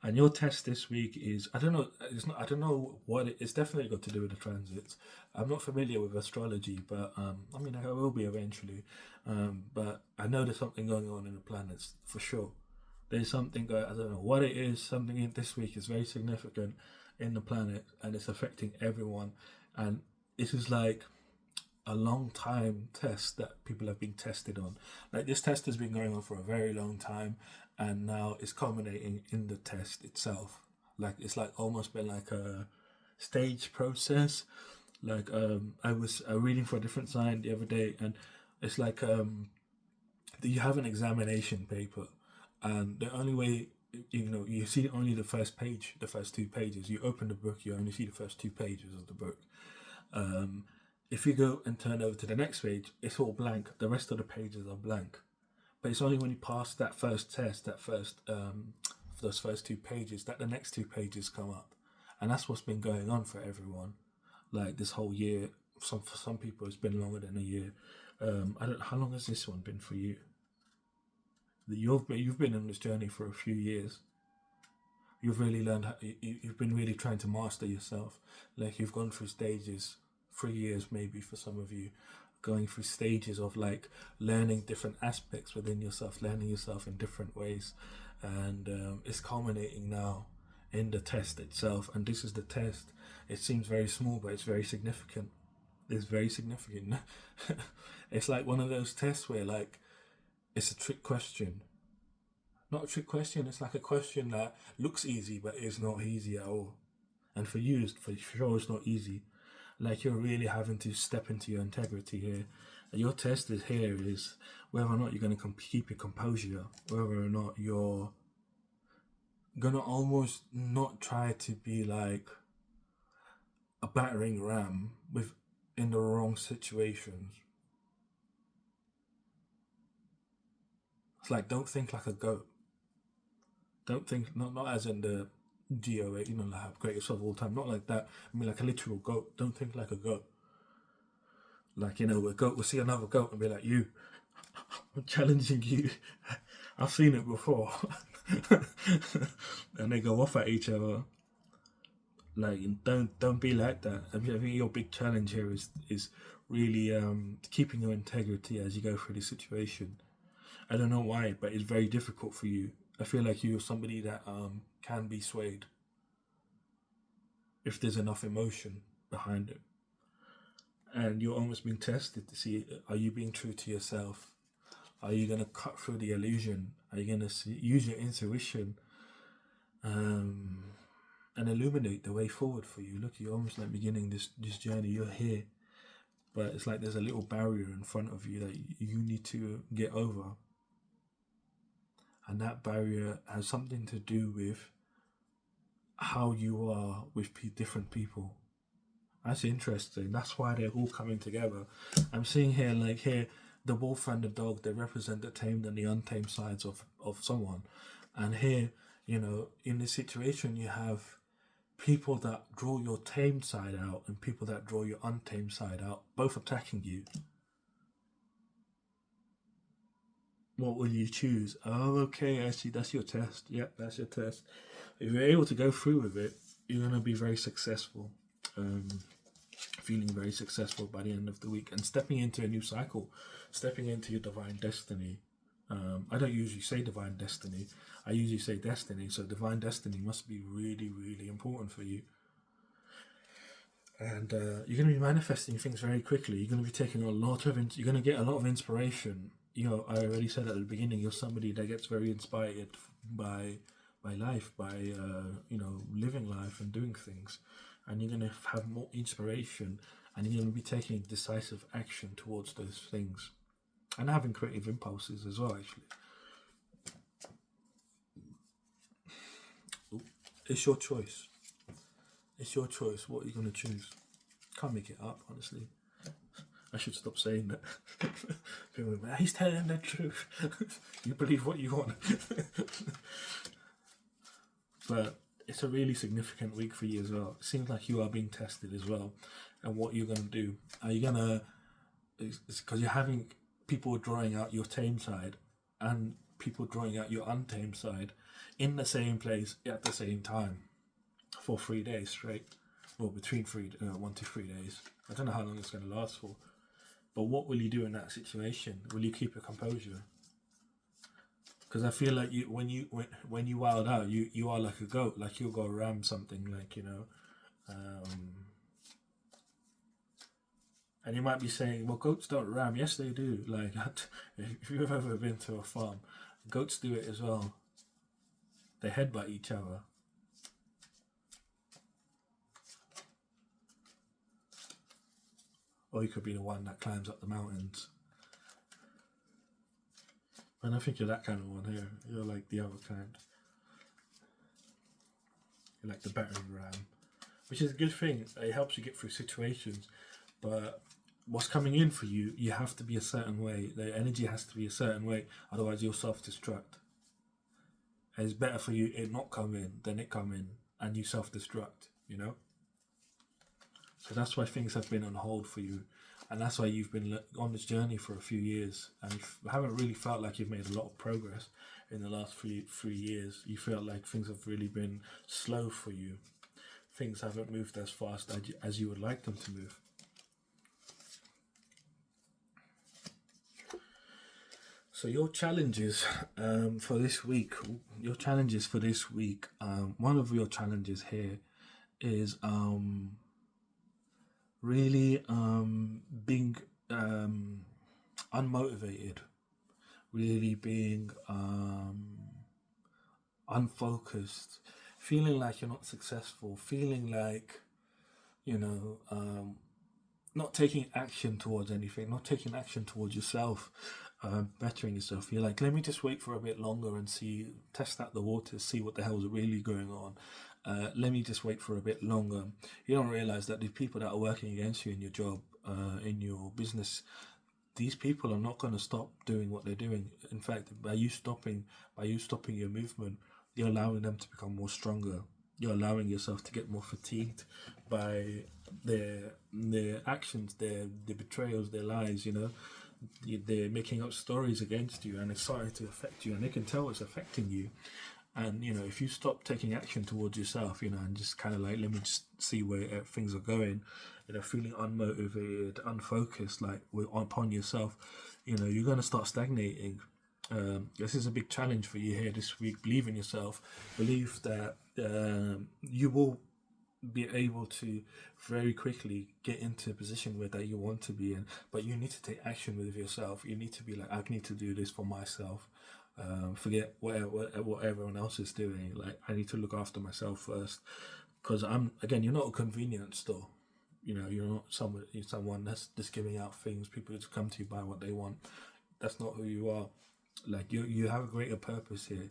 And your test this week is I don't know. I don't know what it's definitely got to do with the transits. I'm not familiar with astrology, but I mean I will be eventually. But I know there's something going on in the planets for sure. There's something I don't know what it is. Something in this week is very significant in the planet, and it's affecting everyone. And this is like a long time test that people have been tested on. Like this test has been going on for a very long time, and now it's culminating in the test itself. Like it's like almost been like a stage process. Like I was reading for a different sign the other day, and it's like you have an examination paper, and the only way you see only the first page, the first two pages. You open the book, you only see the first two pages of the book. If you go and turn over to the next page, it's all blank. The rest of the pages are blank. But it's only when you pass that first test, those first two pages, that the next two pages come up. And that's what's been going on for everyone. Like this whole year, for some people it's been longer than a year. How long has this one been for you? You've been on this journey for a few years. You've really learned. You've been really trying to master yourself. Like you've gone through stages, 3 years maybe for some of you, going through stages of like learning different aspects within yourself, learning yourself in different ways, and it's culminating now in the test itself. And this is the test. It seems very small, but it's very significant. It's very significant. It's like one of those tests where like it's a trick question. Not a trick question. It's like a question that looks easy, but is not easy at all. And for you, for sure, it's not easy. Like you're really having to step into your integrity here. And your test is whether or not you're going to keep your composure, whether or not you're going to almost not try to be like a battering ram with in the wrong situations. It's like, don't think like a goat. Don't think, not as in the GOA, like greatest of all time. Not like that. I mean, like a literal goat. Don't think like a goat. Like, a goat will see another goat and be like, you, I'm challenging you. I've seen it before. And they go off at each other. Like, don't be like that. I think your big challenge here is really keeping your integrity as you go through this situation. I don't know why, but it's very difficult for you. I feel like you're somebody that can be swayed if there's enough emotion behind it. And you're almost being tested to see, are you being true to yourself? Are you going to cut through the illusion? Are you going to use your intuition and illuminate the way forward for you? Look, you're almost like beginning this journey. You're here, but it's like there's a little barrier in front of you that you need to get over. And that barrier has something to do with how you are with different people. That's interesting. That's why they're all coming together. I'm seeing here, the wolf and the dog, they represent the tamed and the untamed sides of someone. And here, in this situation, you have people that draw your tamed side out and people that draw your untamed side out, both attacking you. What will you choose? Oh, okay, actually, that's your test. Yep, that's your test. If you're able to go through with it, you're going to be very successful. Feeling very successful by the end of the week and stepping into a new cycle, stepping into your divine destiny. I don't usually say divine destiny. I usually say destiny. So divine destiny must be really, really important for you. And you're going to be manifesting things very quickly. You're going to be taking a lot of, you're going to get a lot of inspiration. I already said at the beginning, you're somebody that gets very inspired by life, by living life and doing things. And you're going to have more inspiration, and you're going to be taking decisive action towards those things, and having creative impulses as well. Actually, it's your choice. It's your choice. What are you going to choose? Can't make it up, honestly. I should stop saying that. People are like, he's telling the truth. You believe what you want. But it's a really significant week for you as well. It seems like you are being tested as well. And what you're going to do. Are you going to... It's because you're having people drawing out your tame side and people drawing out your untamed side in the same place at the same time for 3 days straight. Well, between 1 to 3 days. I don't know how long it's going to last for. But what will you do in that situation? Will you keep your composure? Because I feel like when you wild out, you are like a goat. Like you'll go ram something, and you might be saying, well, goats don't ram. Yes, they do. Like, if you've ever been to a farm, goats do it as well. They headbutt each other. Or you could be the one that climbs up the mountains. And I think you're that kind of one here. You're like the other kind. You're like the battering ram. Which is a good thing. It helps you get through situations. But what's coming in for you, you have to be a certain way. The energy has to be a certain way. Otherwise you'll self-destruct. And it's better for you it not come in than it come in and you self-destruct, So that's why things have been on hold for you. And that's why you've been on this journey for a few years. And you haven't really felt like you've made a lot of progress in the last 3 years. You feel like things have really been slow for you. Things haven't moved as fast as you would like them to move. So your challenges for this week, one of your challenges here is really being unmotivated, really being unfocused, feeling like you're not successful, feeling like, not taking action towards anything, not taking action towards yourself, bettering yourself. You're like, let me just wait for a bit longer and test out the waters, see what the hell's really going on. let me just wait for a bit longer. You don't realize that the people that are working against you in your job, in your business, these people are not going to stop doing what they're doing. In fact, by you stopping your movement, you're allowing them to become more stronger. You're allowing yourself to get more fatigued by their actions, their betrayals, their lies. They're making up stories against you, and it's starting to affect you, and they can tell it's affecting you. And if you stop taking action towards yourself, and just kind of like, let me just see where things are going, feeling unmotivated, unfocused, like upon yourself, you're going to start stagnating. This is a big challenge for you here this week. Believe in yourself. Believe that you will be able to very quickly get into a position where that you want to be in, but you need to take action with yourself. You need to be like, I need to do this for myself. Forget what everyone else is doing. Like, I need to look after myself first, because you're not a convenience store. You're not someone that's just giving out things. People just come to you, buy what they want. That's not who you are. Like, you have a greater purpose here.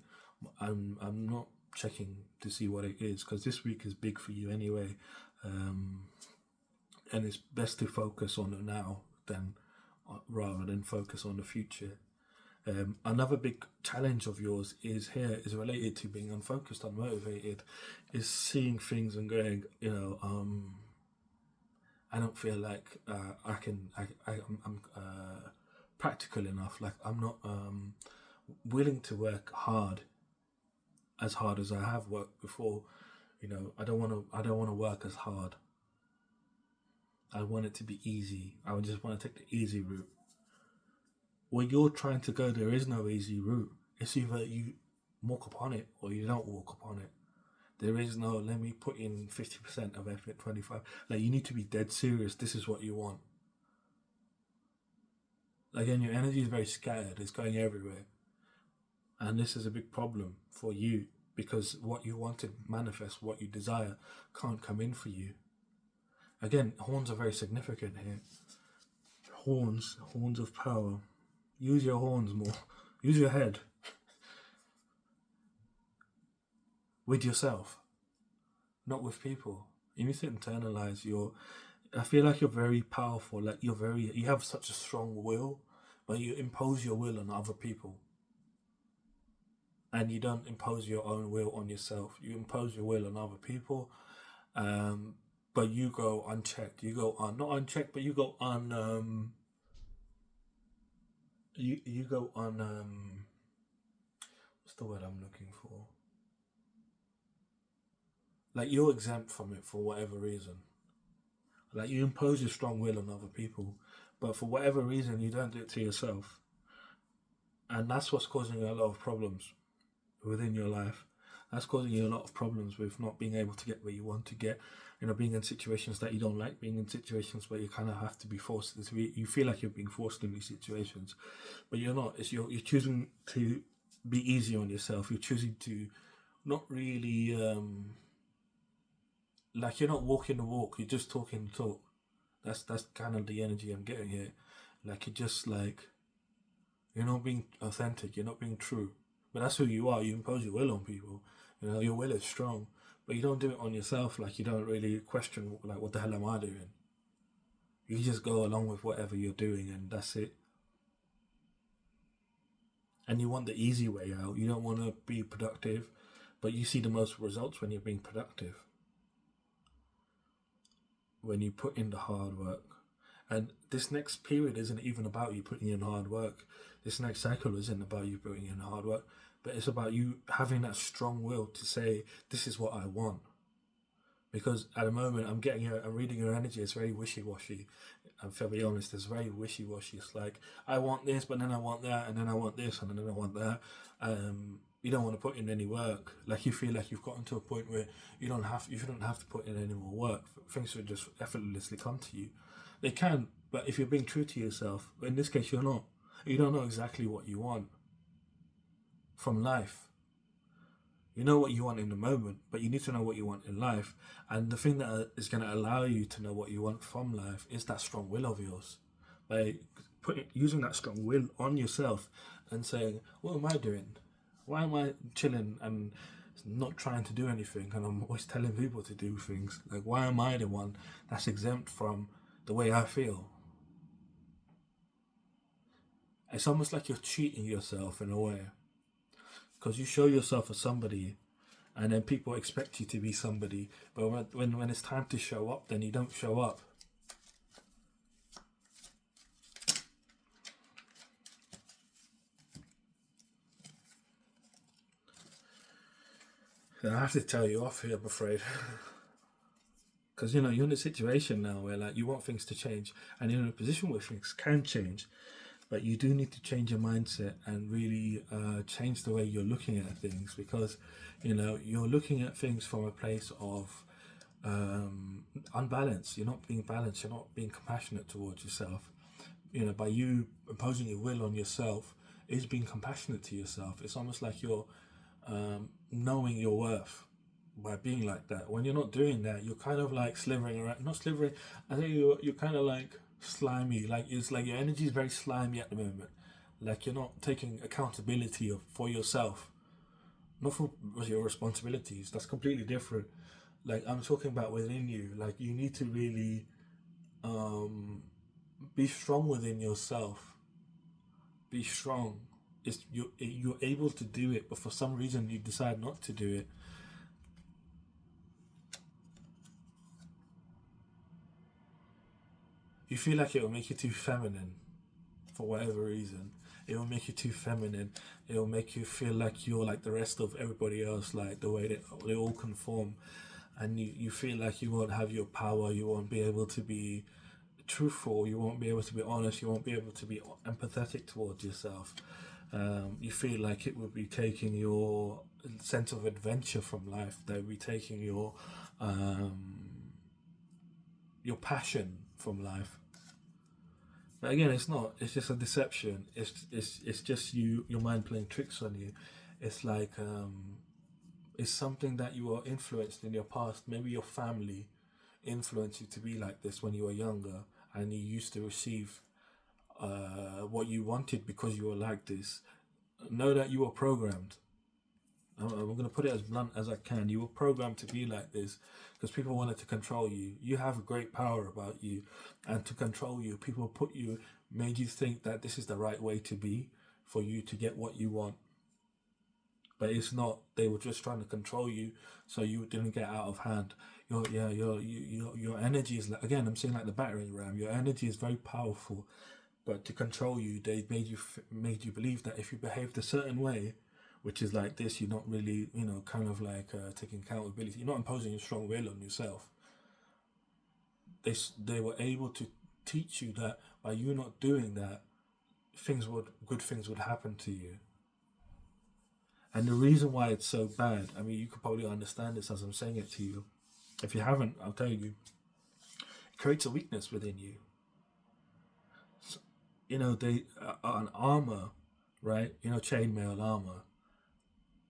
I'm not checking to see what it is, because this week is big for you anyway, and it's best to focus on the now rather than focus on the future. Another big challenge of yours is related to being unfocused, unmotivated, is seeing things and going, I don't feel like I'm practical enough. Like, I'm not willing to work as hard as I have worked before. I don't want to work as hard. I want it to be easy. I just want to take the easy route. Where you're trying to go, there is no easy route. It's either you walk upon it or you don't walk upon it. There is no, let me put in 50% of effort, 25. Like, you need to be dead serious. This is what you want. Again, your energy is very scattered. It's going everywhere. And this is a big problem for you, because what you want to manifest, what you desire, can't come in for you. Again, horns are very significant here. Horns of power. Use your horns more. Use your head. With yourself, not with people. You need to internalize I feel like you're very powerful. Like, you have such a strong will, but you impose your will on other people. And you don't impose your own will on yourself. You impose your will on other people, but you go unchecked. You go not unchecked, but you go on. You go on. What's the word I'm looking for? Like, you're exempt from it for whatever reason. Like, you impose your strong will on other people, but for whatever reason, you don't do it to yourself. And that's what's causing you a lot of problems within your life. That's causing you a lot of problems with not being able to get where you want to get. Being in situations that you don't like, being in situations where you kind of have to be forced. You feel like you're being forced in these situations, but you're not. You're choosing to be easy on yourself. You're choosing to not really, like, you're not walking the walk. You're just talking the talk. That's kind of the energy I'm getting here. Like, you're just like, you're not being authentic. You're not being true. But that's who you are. You impose your will on people. Your will is strong. But you don't do it on yourself. Like, you don't really question, like, what the hell am I doing? You just go along with whatever you're doing, and that's it. And you want the easy way out. You don't want to be productive, but you see the most results when you're being productive. When you put in the hard work. And this next period isn't even about you putting in hard work. This next cycle isn't about you putting in hard work. But it's about you having that strong will to say, this is what I want. Because at the moment, I'm reading your energy. It's very wishy-washy. I'm very honest. It's very wishy-washy. It's like, I want this, but then I want that, and then I want this, and then I want that. You don't want to put in any work. Like, you feel like you've gotten to a point where you shouldn't have to put in any more work. Things should just effortlessly come to you. They can, but if you're being true to yourself, but in this case, you're not. You don't know exactly what you want from life. You know what you want in the moment, but you need to know what you want in life. And the thing that is going to allow you to know what you want from life is that strong will of yours. By using that strong will on yourself and saying, what am I doing? Why am I chilling and not trying to do anything, and I'm always telling people to do things. Like, why am I the one that's exempt from the way I feel? It's almost like you're cheating yourself in a way, because you show yourself as somebody, and then people expect you to be somebody, but when it's time to show up, then you don't show up. And I have to tell you off here, I'm afraid. Because you're in a situation now where like you want things to change, and you're in a position where things can change, but you do need to change your mindset and really change the way you're looking at things, because you're looking at things from a place of unbalance. You're not being balanced. You're not being compassionate towards yourself. By you imposing your will on yourself is being compassionate to yourself. It's almost like you're knowing your worth by being like that. When you're not doing that, you're kind of like slithering around. Not slithering. I think you're kind of like slimy. Like, it's like your energy is very slimy at the moment. Like, you're not taking accountability for yourself, not for your responsibilities. That's completely different. Like, I'm talking about within you. Like, you need to really be strong within yourself. Be strong. You're able to do it, but for some reason you decide not to do it. You feel like it will make you too feminine for whatever reason. It will make you too feminine. It will make you feel like you're like the rest of everybody else, like the way they all conform. And you feel like you won't have your power, you won't be able to be truthful, you won't be able to be honest, you won't be able to be empathetic towards yourself. You feel like it would be taking your sense of adventure from life. They would be taking your passion from life. But again, it's not. It's just a deception. It's just your mind playing tricks on you. It's like it's something that you are influenced in your past. Maybe your family influenced you to be like this when you were younger, and you used to receive what you wanted because you were like this. Know that you were programmed. I'm going to put it as blunt as I can. You were programmed to be like this because people wanted to control you. You have a great power about you, and to control you, people made you think that this is the right way to be for you to get what you want. But it's not. They were just trying to control you so you didn't get out of hand. Your energy is like, again, I'm saying like the battering ram. Your energy is very powerful, but to control you, they made you believe that if you behaved a certain way, which is like this, you're not really, kind of like taking accountability. You're not imposing a strong will on yourself. They were able to teach you that by you not doing that, good things would happen to you. And the reason why it's so bad, I mean, you could probably understand this as I'm saying it to you. If you haven't, I'll tell you. It creates a weakness within you. So, they an armor, right? Chainmail armor,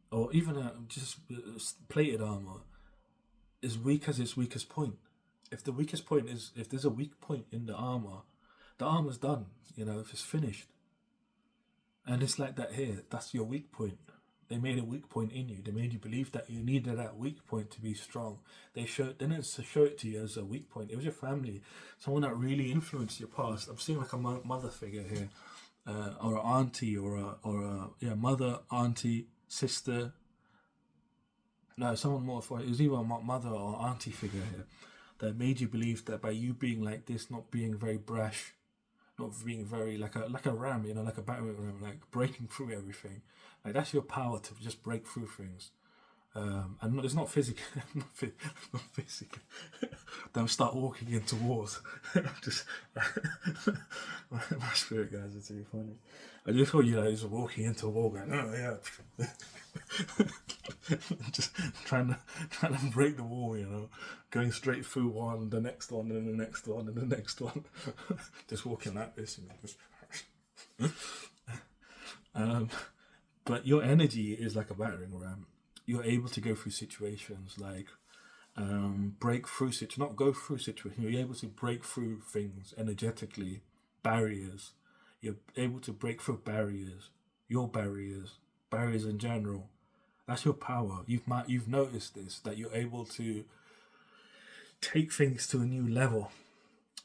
or even just plated armor, is weak as its weakest point. If there's a weak point in the armor's done. If it's finished. And it's like that here. That's your weak point. They made a weak point in you. They made you believe that you needed that weak point to be strong. They didn't show it to you as a weak point. It was your family, someone that really influenced your past. I'm seeing like a mother figure here, or an auntie, or a mother, auntie, sister. No, someone more for it. It was either a mother or auntie figure here that made you believe that by you being like this, not being very brash, not being very like a ram, like a battering ram, like breaking through everything. Like, that's your power to just break through things. And it's not physical. not physical. Don't start walking into walls. Just my spirit guys are too funny. I just thought he's walking into a wall going, oh yeah. Just trying to break the wall, going straight through one, the next one, and the next one, and the next one. Just walking like this, just but your energy is like a battering ram. You're able to go through situations like break through not go through situations. You're able to break through things energetically, barriers. You're able to break through barriers, barriers in general, That's your power. You've noticed this, that you're able to take things to a new level.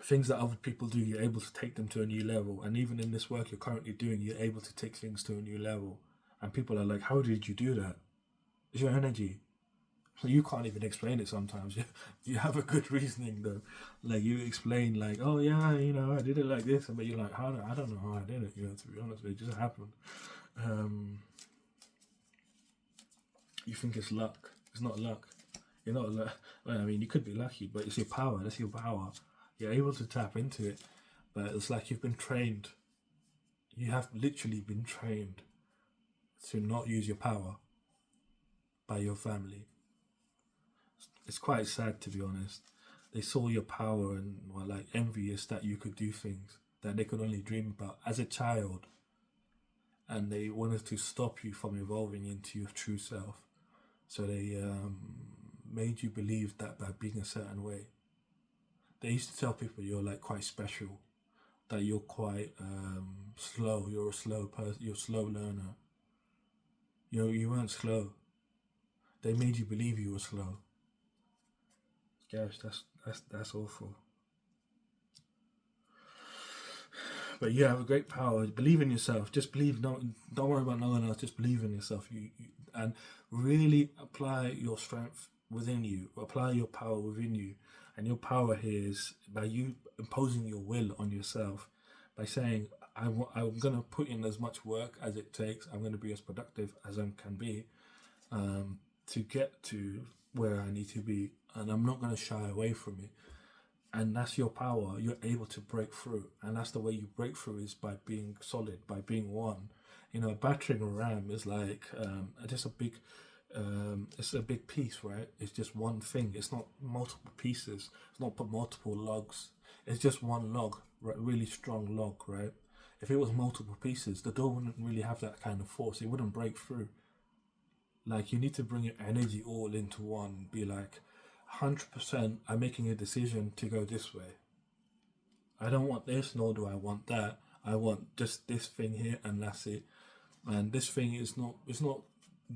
Things that other people do, you're able to take them to a new level. And even in this work you're currently doing, you're able to take things to a new level. And people are like, how did you do that? It's your energy. So you can't even explain it sometimes. You have a good reasoning though. Like you explain like, oh yeah, I did it like this. But you're like, I don't know how I did it. To be honest, it just happened. You think it's luck. It's not luck. You're not luck. Well, I mean, you could be lucky, but it's your power. That's your power. You're able to tap into it. But it's like you've been trained. You have literally been trained to not use your power by your family. It's quite sad, to be honest. They saw your power and were like envious that you could do things that they could only dream about as a child. And they wanted to stop you from evolving into your true self. So they made you believe that by being a certain way. They used to tell people you're like quite special, that you're quite slow. You're a slow person. You're a slow learner. You weren't slow. They made you believe you were slow. Gosh, that's awful. But you have a great power. Believe in yourself. Just believe. Don't worry about no one else. Just believe in yourself. And really apply your strength within you. Apply your power within you. And your power here is by you imposing your will on yourself. By saying, I'm going to put in as much work as it takes. I'm going to be as productive as I can be to get to where I need to be. And I'm not going to shy away from it. And that's your power. You're able to break through. And that's the way you break through, is by being solid, by being one. A battering ram is like just a big it's a big piece, right? It's just one thing. It's not multiple pieces. It's not multiple logs. It's just one log, right? Really strong log, right? If it was multiple pieces, the door wouldn't really have that kind of force. It wouldn't break through. Like, you need to bring your energy all into one. Be like, 100%, I'm making a decision to go this way. I don't want this, nor do I want that. I want just this thing here, and that's it. And this thing is not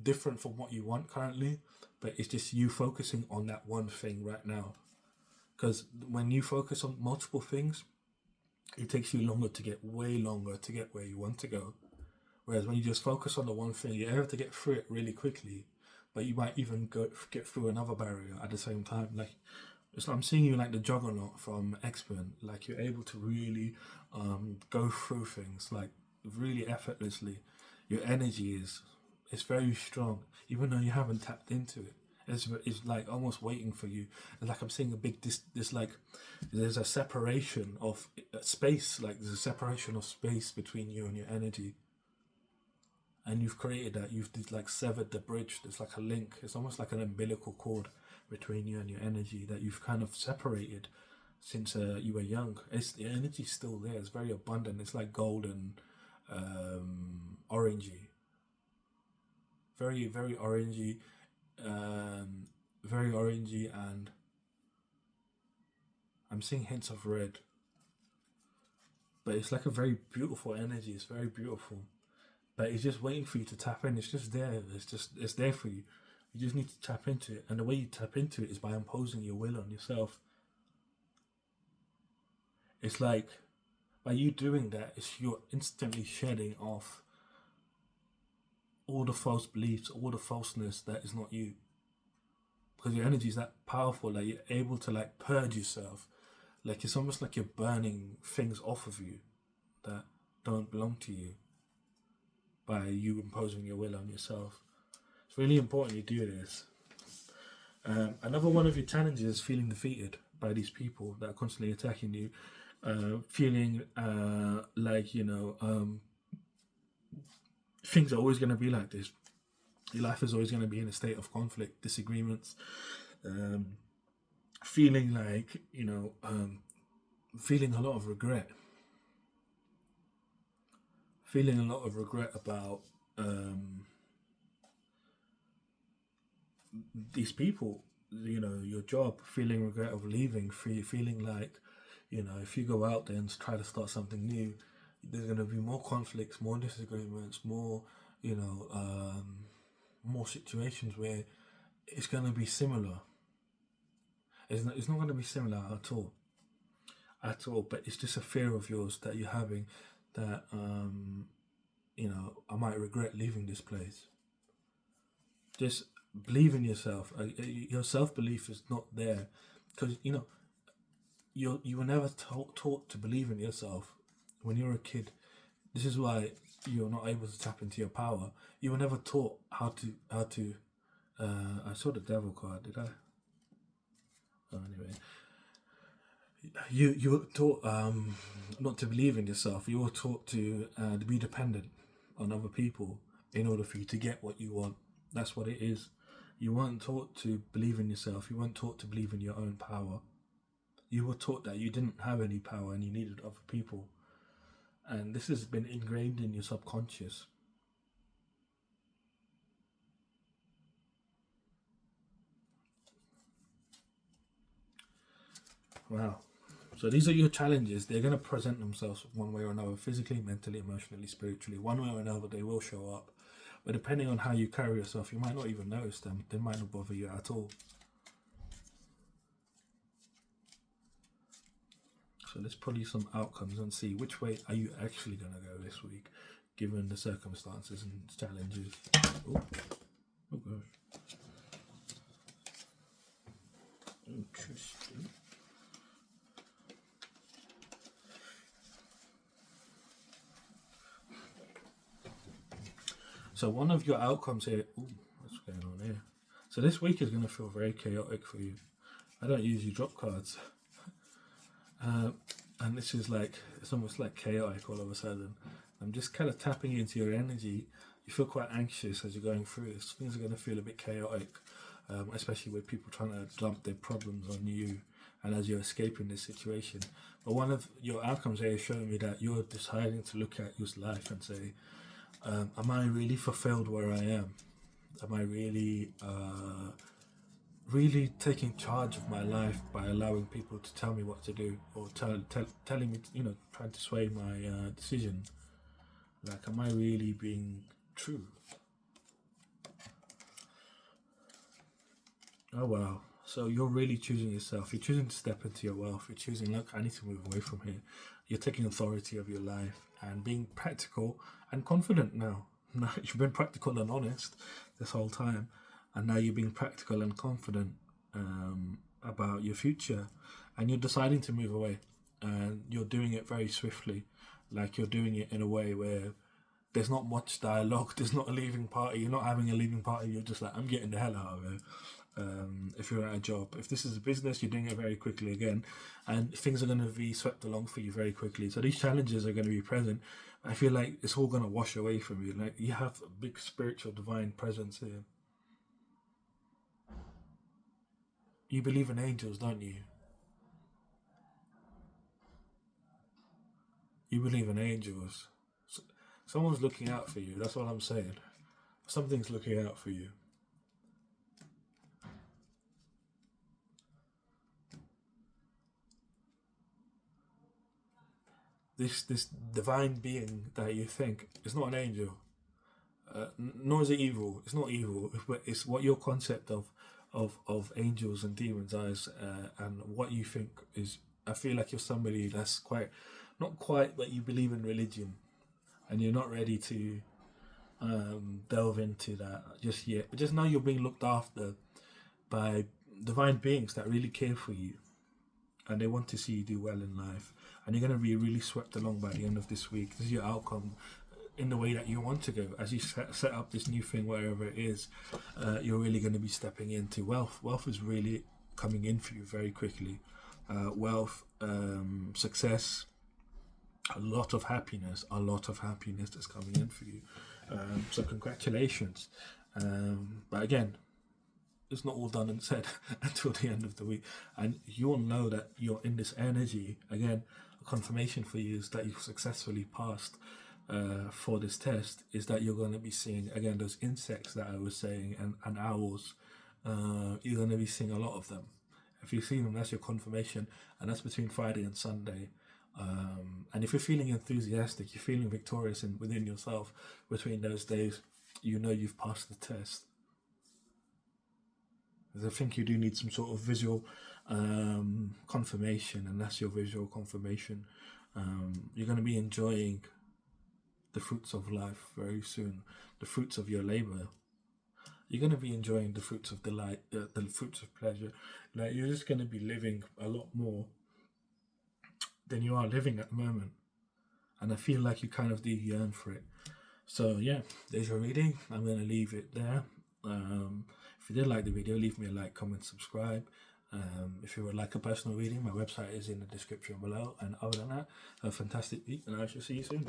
different from what you want currently, but it's just you focusing on that one thing right now. Because when you focus on multiple things, it takes you way longer to get where you want to go. Whereas when you just focus on the one thing, you're able to get through it really quickly, but you might even get through another barrier at the same time. Like, I'm seeing you like the Juggernaut from X-Men. Like, you're able to really go through things like really effortlessly. Your energy it's very strong, even though you haven't tapped into it. It's like almost waiting for you. And like, I'm seeing a big this like there's a separation of space. Like, there's a separation of space between you and your energy. And you've created that. You've like severed the bridge. There's like a link. It's almost like an umbilical cord between you and your energy that you've kind of separated since you were young. The energy's still there. It's very abundant. It's like golden, orangey. Very, very orangey. Very orangey, and I'm seeing hints of red. But it's like a very beautiful energy. It's very beautiful. But it's just waiting for you to tap in. It's just there. It's there for you. You just need to tap into it. And the way you tap into it is by imposing your will on yourself. It's like, by you doing that, you're instantly shedding off all the false beliefs, all the falseness that is not you. Because your energy is that powerful that you're able to like purge yourself. Like, it's almost like you're burning things off of you that don't belong to you by you imposing your will on yourself. It's really important you do this. Another one of your challenges is feeling defeated by these people that are constantly attacking you. Feeling like, things are always going to be like this. Your life is always going to be in a state of conflict, disagreements. Feeling like, feeling a lot of regret. Feeling a lot of regret about these people, your job, feeling regret of leaving, feeling like, if you go out there and try to start something new, there's going to be more conflicts, more disagreements, more, more situations where it's going to be similar. It's not going to be similar at all. But it's just a fear of yours that you're having, that I might regret leaving this place. Just believe in yourself. Your self belief is not there because you were never taught to believe in yourself when you were a kid. This is why you're not able to tap into your power. You were never taught how to. I saw the devil card. Did I? Oh, anyway, you were taught not to believe in yourself. You were taught to be dependent on other people in order for you to get what you want. That's what it is. You weren't taught to believe in yourself. You weren't taught to believe in your own power. You were taught that you didn't have any power and you needed other people. And this has been ingrained in your subconscious. Wow. So these are your challenges. They're going to present themselves one way or another, physically, mentally, emotionally, spiritually. One way or another, they will show up. But depending on how you carry yourself, you might not even notice them. They might not bother you at all. So let's pull you some outcomes and see which way are you actually going to go this week, given the circumstances and challenges. Oh gosh. Interesting. So one of your outcomes here, what's going on here? So this week is going to feel very chaotic for you. I don't usually drop cards. And this is like, it's almost like chaotic all of a sudden. I'm just kind of tapping into your energy. You feel quite anxious as you're going through this. Things are going to feel a bit chaotic, especially with people trying to dump their problems on you and as you're escaping this situation. But one of your outcomes here is showing me that you're deciding to look at your life and say, am I really fulfilled where I am? Am I really taking charge of my life by allowing people to tell me what to do, or telling me, trying to sway my decision? Like, am I really being true? Oh wow. So you're really choosing yourself. You're choosing to step into your wealth. You're choosing, look, I need to move away from here. You're taking authority of your life and being practical and confident now. You've been practical and honest this whole time, and now you're being practical and confident about your future, and you're deciding to move away, and you're doing it very swiftly. Like, you're doing it in a way where there's not much dialogue. There's not a leaving party. You're not having a leaving party. You're just like, I'm getting the hell out of here. If you're at a job, if this is a business, you're doing it very quickly again, and things are going to be swept along for you very quickly. So these challenges are going to be present. I feel like it's all going to wash away from you. Like, you have a big spiritual divine presence here. You believe in angels, don't you? You believe in angels. Someone's looking out for you. That's what I'm saying. Something's looking out for you. This divine being that you think is not an angel, nor is it evil. It's not evil. It's what your concept of angels and demons is, and what you think is. I feel like you're somebody that's not quite, but you believe in religion, and you're not ready to delve into that just yet. But just know you're being looked after by divine beings that really care for you, and they want to see you do well in life. And you're going to be really swept along by the end of this week. This is your outcome in the way that you want to go. As you set up this new thing, wherever it is, you're really going to be stepping into wealth. Wealth is really coming in for you very quickly. Wealth, success, a lot of happiness that's coming in for you. So congratulations. But again, it's not all done and said until the end of the week. And you'll know that you're in this energy. Again, a confirmation for you is that you've successfully passed for this test, is that you're going to be seeing, again, those insects that I was saying, and owls. You're going to be seeing a lot of them. If you see them, that's your confirmation. And that's between Friday and Sunday. And if you're feeling enthusiastic, you're feeling victorious within yourself between those days, you know you've passed the test. I think you do need some sort of visual confirmation, and that's your visual confirmation. You're going to be enjoying the fruits of life very soon, the fruits of your labor. You're going to be enjoying the fruits of delight, the fruits of pleasure. Like, you're just going to be living a lot more than you are living at the moment. And I feel like you kind of do yearn for it. So yeah, there's your reading. I'm going to leave it there. If you did like the video, leave me a like, comment, subscribe. If you would like a personal reading, my website is in the description below. And other than that, have a fantastic week, and I shall see you soon.